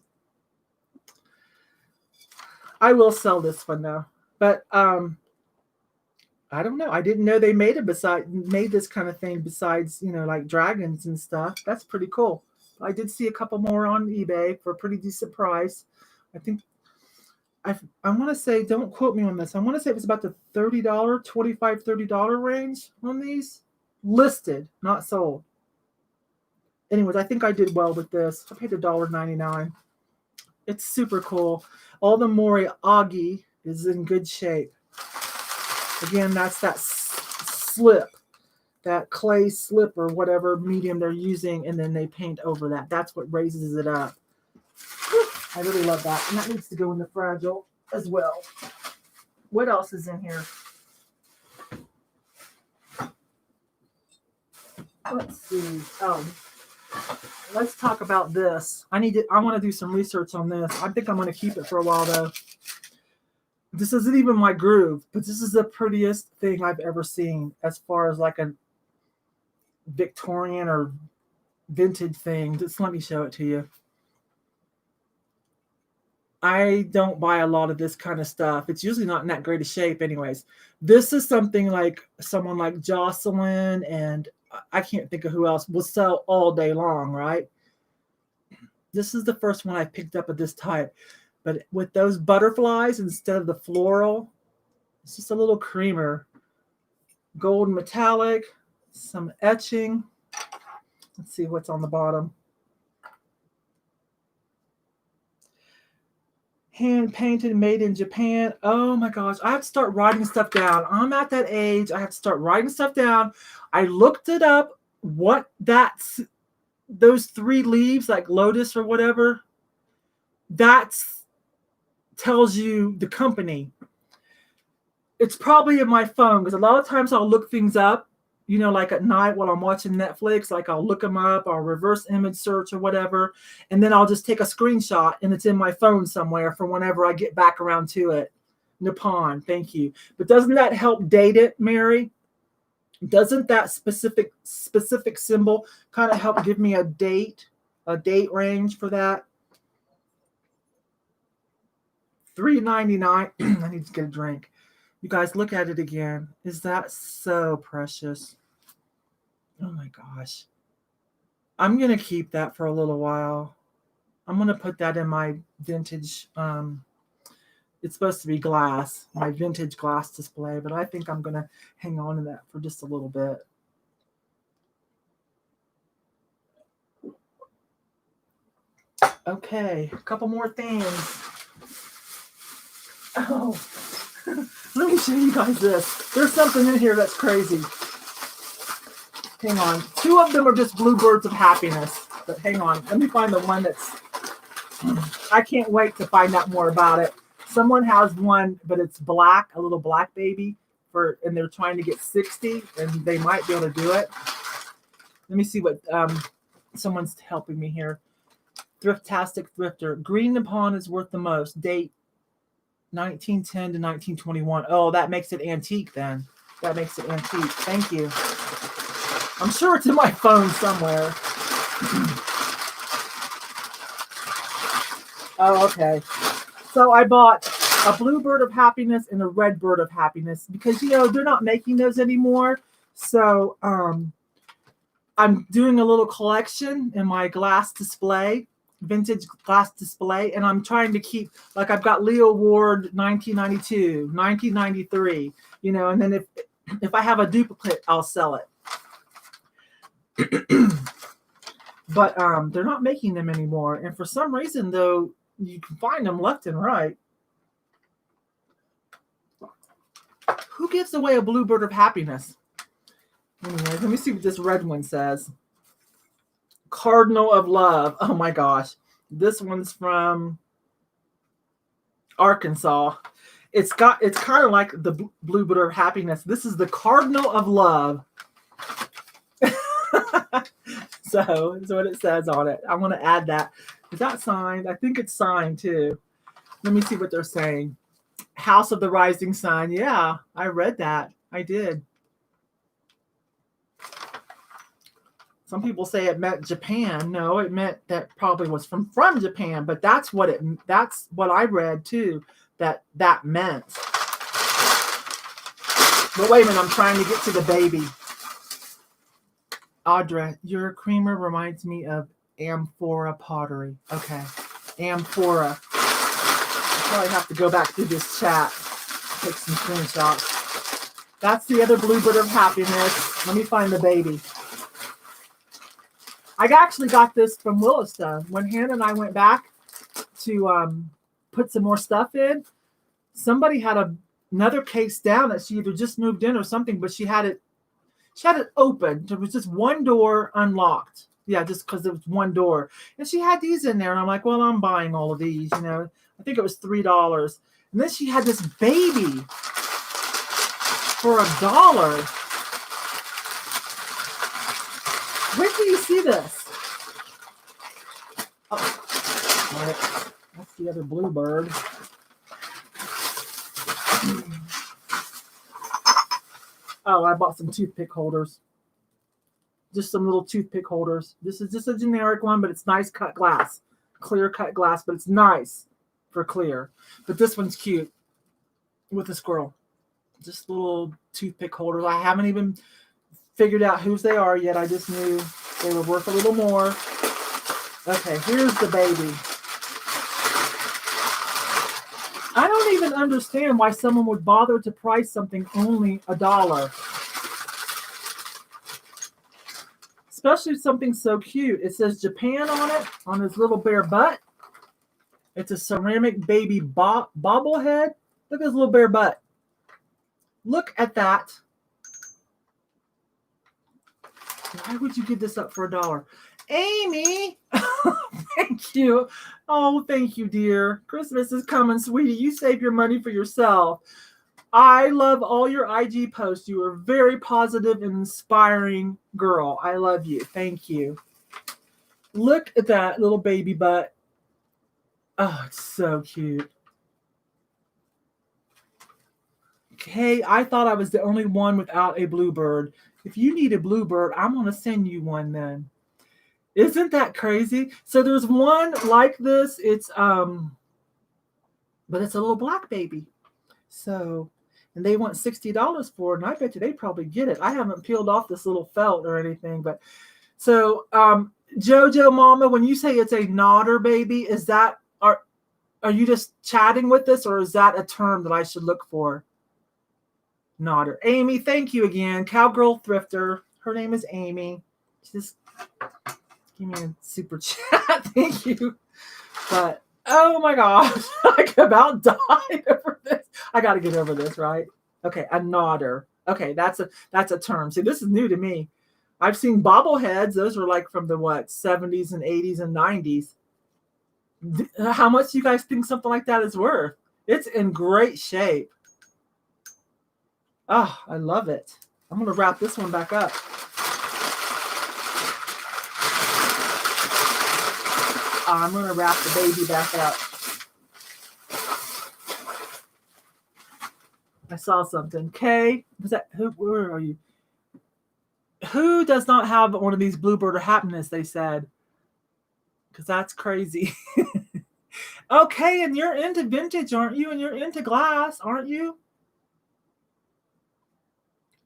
I will sell this one though, but I don't know. I didn't know they made this kind of thing besides, like dragons and stuff. That's pretty cool. I did see a couple more on eBay for a pretty decent price. I think I want to say, don't quote me on this. I want to say it was about the $30, $25, $30 range on these. Listed, not sold. Anyways, I think I did well with this. I paid $1.99. It's super cool. All the Moriagi is in good shape. Again, that's that slip, that clay slip or whatever medium they're using, and then they paint over that. That's what raises it up. I really love that. And that needs to go in the fragile as well. What else is in here? Let's see. Let's talk about this. I want to do some research on this. I think I'm going to keep it for a while though. This isn't even my groove, but this is the prettiest thing I've ever seen as far as like a Victorian or vintage thing. Just let me show it to you. I don't buy a lot of this kind of stuff. It's usually not in that great a shape anyways. This is something like someone like Jocelyn and I can't think of who else will sell all day long, right? This is the first one I picked up of this type. But with those butterflies instead of the floral, it's just a little creamer. Gold metallic, some etching. Let's see what's on the bottom. Hand painted, made in Japan. Oh my gosh, I have to start writing stuff down. I'm at that age. I have to start writing stuff down. I looked it up. What that's those 3 leaves, like lotus or whatever, that's tells you the company. It's probably in my phone because a lot of times I'll look things up, you know, like at night while I'm watching Netflix, like I'll look them up, I'll reverse image search or whatever, and then I'll just take a screenshot and it's in my phone somewhere for whenever I get back around to it. Nippon, thank you. But doesn't that help date it, Mary? Doesn't that specific symbol kind of help give me a date range for that? $3.99. I need to get a drink. You guys, look at it again. Is that so precious? Oh my gosh. I'm going to keep that for a little while. I'm going to put that in my vintage. It's supposed to be glass, my vintage glass display, but I think I'm going to hang on to that for just a little bit. Okay, a couple more things. Oh, let me show you guys this. There's something in here that's crazy. Hang on. 2 of them are just bluebirds of happiness. But hang on. Let me find the one that's... I can't wait to find out more about it. Someone has one, but it's black, a little black baby, and they're trying to get 60, and they might be able to do it. Let me see what someone's helping me here. Thriftastic Thrifter. Green Nippon is worth the most. Date 1910 to 1921. Oh, that makes it antique then. That makes it antique. Thank you. I'm sure it's in my phone somewhere. Oh, okay. So I bought a blue bird of happiness and a red bird of happiness because, you know, they're not making those anymore. So I'm doing a little collection in my glass display, vintage glass display, and I'm trying to keep, like, I've got Leo Ward 1992, 1993, you know, and then if I have a duplicate, I'll sell it. But they're not making them anymore. And for some reason, though, you can find them left and right. Who gives away a blue bird of happiness? Anyway, let me see what this red one says. Cardinal of Love. Oh my gosh. This one's from Arkansas. It's kind of like the blue bird of happiness. This is the Cardinal of Love. So that's what it says on it. I'm going to add that. Is that signed? I think it's signed too. Let me see what they're saying. House of the Rising Sun. Yeah, I read that. I did. Some people say it meant Japan. No, it meant that probably was from Japan, but that's what I read too, that meant. But wait a minute, I'm trying to get to the baby. Audra, your creamer reminds me of Amphora Pottery. Okay, Amphora. I probably have to go back through this chat, take some screenshots. That's the other bluebird of happiness. Let me find the baby. I actually got this from Willowstone. When Hannah and I went back to put some more stuff in, somebody had another case down that she either just moved in or something, but she had it open. There was just one door unlocked. Yeah, just because there was one door. And she had these in there. And I'm like, well, I'm buying all of these, you know. I think it was $3. And then she had this baby for $1. Where do you see this? Oh, that's the other bluebird. Oh, I bought some toothpick holders. Just some little toothpick holders. This is just a generic one, but it's nice cut glass. Clear cut glass, but it's nice. for clear. But this one's cute with a squirrel. Just little toothpick holders. I haven't even figured out whose they are yet. I just knew they were worth a little more. Okay, here's the baby. I don't even understand why someone would bother to price something only $1. Especially something so cute. It says Japan on it, on his little bare butt. It's a ceramic baby bobblehead. Look at his little bare butt. Look at that. Why would you give this up for $1? Amy, thank you. Oh, thank you, dear. Christmas is coming, sweetie. You save your money for yourself. I love all your IG posts. You are a very positive and inspiring girl. I love you. Thank you. Look at that little baby butt. Oh, it's so cute. Okay, I thought I was the only one without a bluebird. If you need a bluebird, I'm going to send you one then. Isn't that crazy? So there's one like this. It's but it's a little black baby. So, and they want $60 for it, and I bet you they probably get it. I haven't peeled off this little felt or anything, but so Jojo Mama, when you say it's a nodder baby, is that are you just chatting with us, or is that a term that I should look for? Nodder. Amy, thank you again. Cowgirl Thrifter. Her name is Amy. Just give me a super chat. Thank you. But oh my gosh, I about died over this. I got to get over this, right? Okay, a nodder. Okay, that's a term. See, this is new to me. I've seen bobbleheads. Those were like from the 70s and 80s and 90s. How much do you guys think something like that is worth? It's in great shape. Oh, I love it. I'm going to wrap this one back up. I'm going to wrap the baby back up. I saw something. Kay, was that who? Where are you? Who does not have one of these Bluebird or Happiness? They said, because that's crazy. Okay, and you're into vintage, aren't you? And you're into glass, aren't you?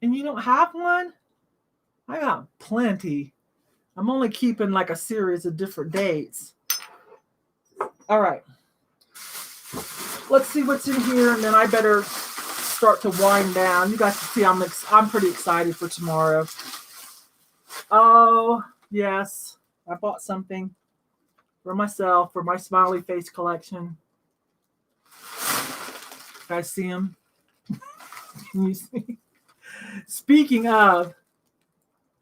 And you don't have one? I got plenty. I'm only keeping like a series of different dates. All right. Let's see what's in here, and then I better start to wind down. You guys can see I'm pretty excited for tomorrow. Oh, yes. I bought something for myself, for my smiley face collection. You guys see them? Can you see? Speaking of,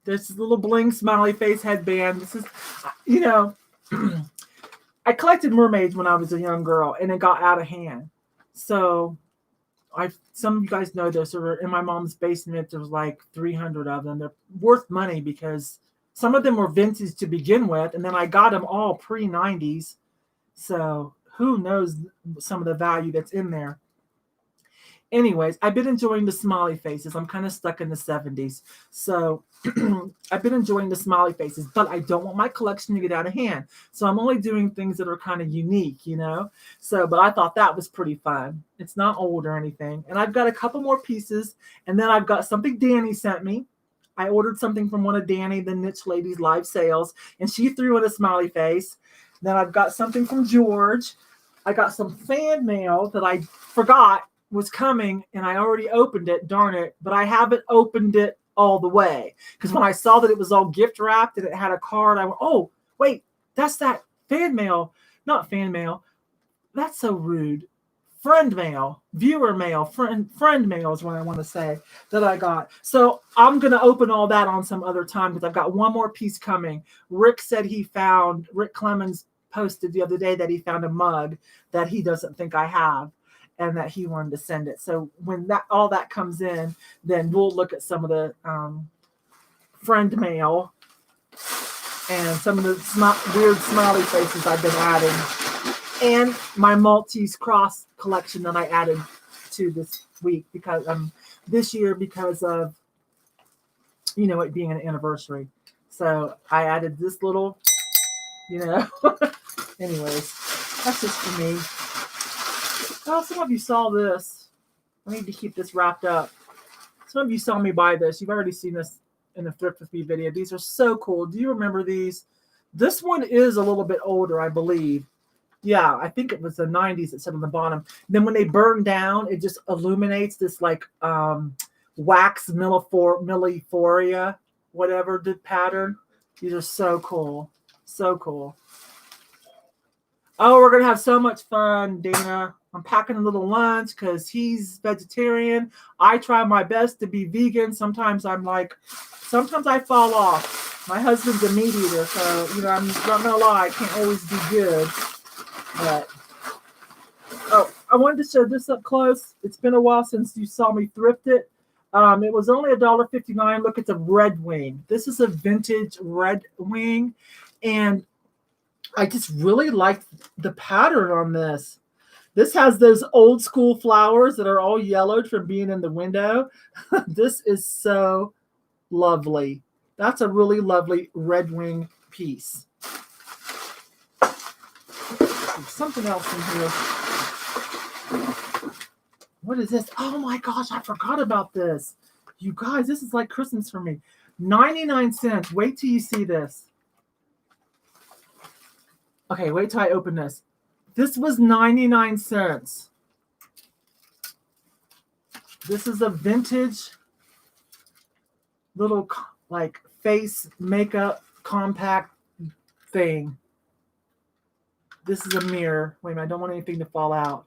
there's this little bling smiley face headband. This is, you know, I collected mermaids when I was a young girl, and it got out of hand. So some of you guys know this, or in my mom's basement, there was like 300 of them. They're worth money because some of them were vintage to begin with, and then I got them all pre-90s. So who knows some of the value that's in there. Anyways, I've been enjoying the smiley faces. I'm kind of stuck in the 70s. So I've been enjoying the smiley faces, but I don't want my collection to get out of hand. So I'm only doing things that are kind of unique, you know. So, but I thought that was pretty fun. It's not old or anything. And I've got a couple more pieces. And then I've got something Danny sent me. I ordered something from one of Danny, the Niche Ladies live sales, and she threw in a smiley face. Then I've got something from George. I got some fan mail that I forgot was coming, and I already opened it, darn it, but I haven't opened it all the way, because when I saw that it was all gift wrapped and it had a card, I went, oh wait, that's that fan mail. Not fan mail, that's so rude. Friend mail, viewer mail, friend mail is what I want to say that I got. So I'm going to open all that on some other time, because I've got one more piece coming. Rick Clemens posted the other day that he found a mug that he doesn't think I have, and that he wanted to send it. So when all that comes in, then we'll look at some of the friend mail and some of the weird smiley faces I've been adding, and my Maltese cross collection that I added to this week because this year, because of, you know, it being an anniversary. So I added this little, you know. Anyways, that's just for me. Oh, some of you saw this. I need to keep this wrapped up. Some of you saw me buy this. You've already seen this in the Thrift with Me video. These are so cool. Do you remember these? This one is a little bit older, I believe. Yeah, I think it was the 90s, it said on the bottom. Then when they burn down, it just illuminates this like wax milliphoria, whatever the pattern. These are so cool. So cool. Oh, we're going to have so much fun, Dana. I'm packing a little lunch because he's vegetarian. I try my best to be vegan. Sometimes I fall off. My husband's a meat eater, so, I'm not going to lie, I can't always be good. But, I wanted to show this up close. It's been a while since you saw me thrift it. It was only $1.59. Look, it's a red wing. This is a vintage red wing, and I just really like the pattern on this. This has those old school flowers that are all yellowed from being in the window. This is so lovely. That's a really lovely red wing piece. There's something else in here. What is this? Oh my gosh, I forgot about this. You guys, this is like Christmas for me. 99 cents. Wait till you see this. Okay, wait till I open this. This was 99 cents. This is a vintage little like face makeup compact thing. This is a mirror. Wait a minute, I don't want anything to fall out.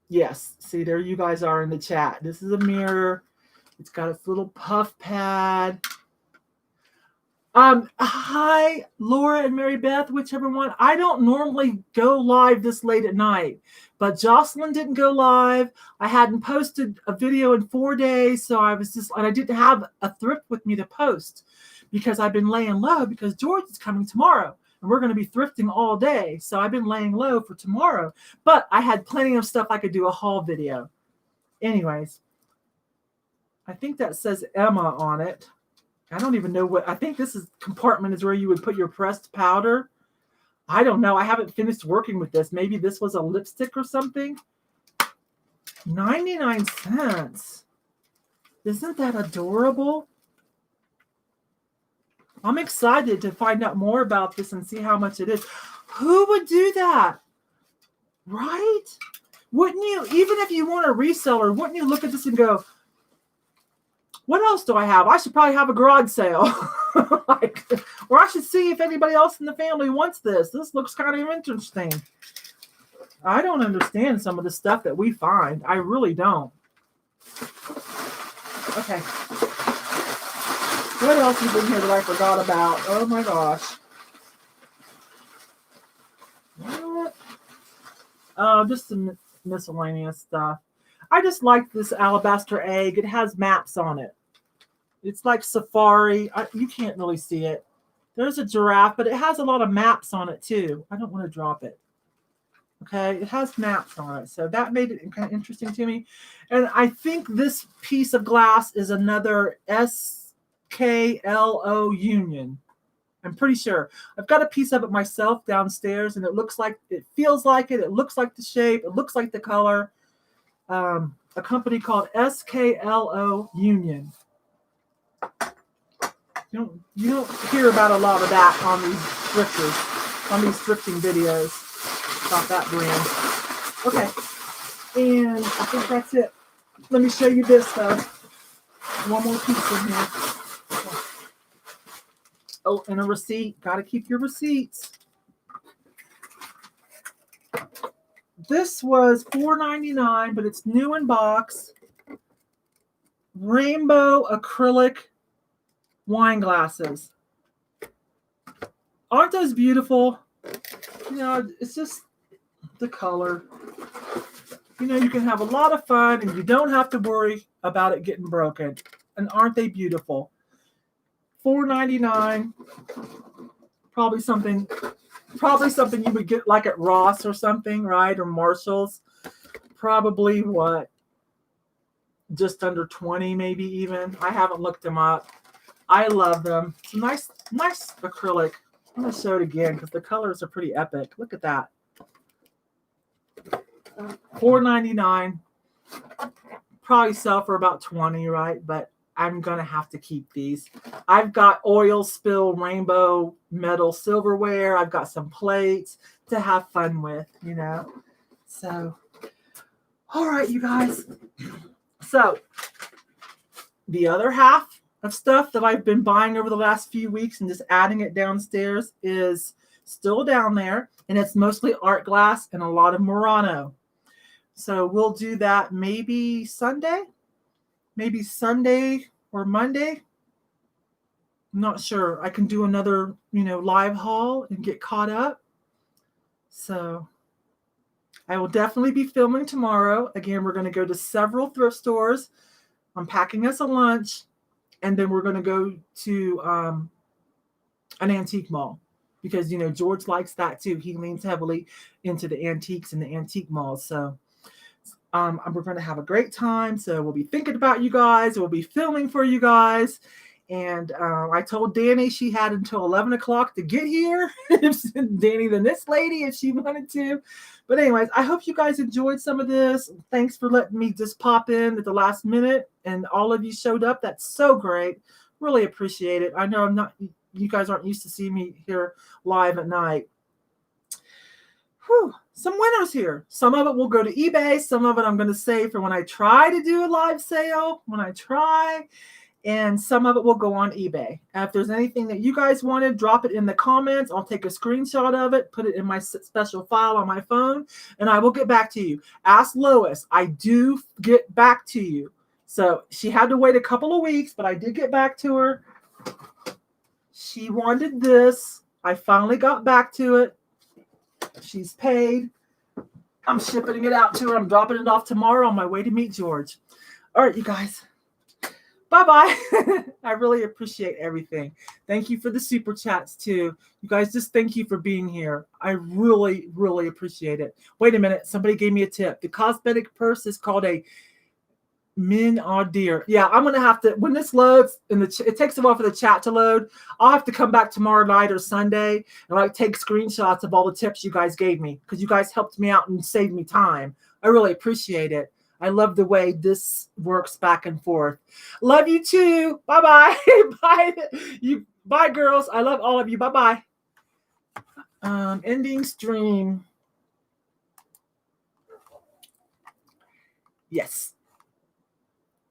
Yes, see, there you guys are in the chat. This is a mirror. It's got its little puff pad. Hi, Laura and Mary Beth, whichever one. I don't normally go live this late at night, but Jocelyn didn't go live. I hadn't posted a video in 4 days, so and I didn't have a thrift with me to post because I've been laying low because George is coming tomorrow and we're going to be thrifting all day. So I've been laying low for tomorrow, but I had plenty of stuff I could do a haul video. Anyways, I think that says Emma on it. I don't even know what, I think this compartment is where you would put your pressed powder. I don't know. I haven't finished working with this. Maybe this was a lipstick or something. 99 cents. Isn't that adorable? I'm excited to find out more about this and see how much it is. Who would do that? Right? Wouldn't you, even if you want a reseller, wouldn't you look at this and go, what else do I have? I should probably have a garage sale. Or I should see if anybody else in the family wants this. This looks kind of interesting. I don't understand some of the stuff that we find. I really don't. Okay. What else is in here that I forgot about? Oh my gosh. What? Oh, just some miscellaneous stuff. I just like this alabaster egg. It has maps on it. It's like safari. You can't really see it. There's a giraffe, but it has a lot of maps on it too. I don't want to drop it. Okay, it has maps on it. So that made it kind of interesting to me. And I think this piece of glass is another SKLO Union. I'm pretty sure. I've got a piece of it myself downstairs, and it looks like, it feels like it. It looks like the shape. It looks like the color. A company called SKLO Union. You don't hear about a lot of that on these thrifters, on these thrifting videos about that brand. Okay, and I think that's it. Let me show you this though. One more piece in here. Oh, and a receipt. Got to keep your receipts. This was $4.99, but it's new in box. Rainbow acrylic wine glasses. Aren't those beautiful? You know, it's just the color. You know, you can have a lot of fun and you don't have to worry about it getting broken. And aren't they beautiful? $4.99. Probably something you would get like at Ross or something, right? Or Marshall's. Probably what? Just under 20, maybe even. I haven't looked them up. I love them. Nice acrylic. I'm going to show it again because the colors are pretty epic. Look at that. $4.99. Probably sell for about 20, right? But I'm gonna have to keep these. I've got oil spill rainbow metal silverware. I've got some plates to have fun with, you know. So, all right, you guys. So, the other half of stuff that I've been buying over the last few weeks and just adding it downstairs is still down there, and it's mostly art glass and a lot of Murano. So we'll do that maybe Sunday or Monday. I'm not sure. I can do another, live haul and get caught up. So I will definitely be filming tomorrow. Again, we're going to go to several thrift stores. I'm packing us a lunch, and then we're going to go to an antique mall because, George likes that too. He leans heavily into the antiques and the antique malls. So we're going to have a great time. So we'll be thinking about you guys. We'll be filming for you guys. And I told Danny she had until 11 o'clock to get here. Danny, the Knits lady, if she wanted to. But anyways, I hope you guys enjoyed some of this. Thanks for letting me just pop in at the last minute. And all of you showed up. That's so great. Really appreciate it. I know you guys aren't used to seeing me here live at night. Whew, some winners here. Some of it will go to eBay. Some of it I'm going to save for when I try to do a live sale, and some of it will go on eBay. If there's anything that you guys wanted, drop it in the comments. I'll take a screenshot of it, put it in my special file on my phone, and I will get back to you. Ask Lois. I do get back to you. So she had to wait a couple of weeks, but I did get back to her. She wanted this. I finally got back to it. She's paid. I'm shipping it out to her. I'm dropping it off tomorrow on my way to meet George. All right, you guys. Bye-bye. I really appreciate everything. Thank you for the super chats, too. You guys, just thank you for being here. I really, really appreciate it. Wait a minute. Somebody gave me a tip. The cosmetic purse is called a Min au dear. Yeah, I'm going to have to, when this loads, and it takes a while for the chat to load, I'll have to come back tomorrow night or Sunday and take screenshots of all the tips you guys gave me because you guys helped me out and saved me time. I really appreciate it. I love the way this works back and forth. Love you too. Bye-bye. Bye, girls. I love all of you. Bye-bye. Ending stream. Yes.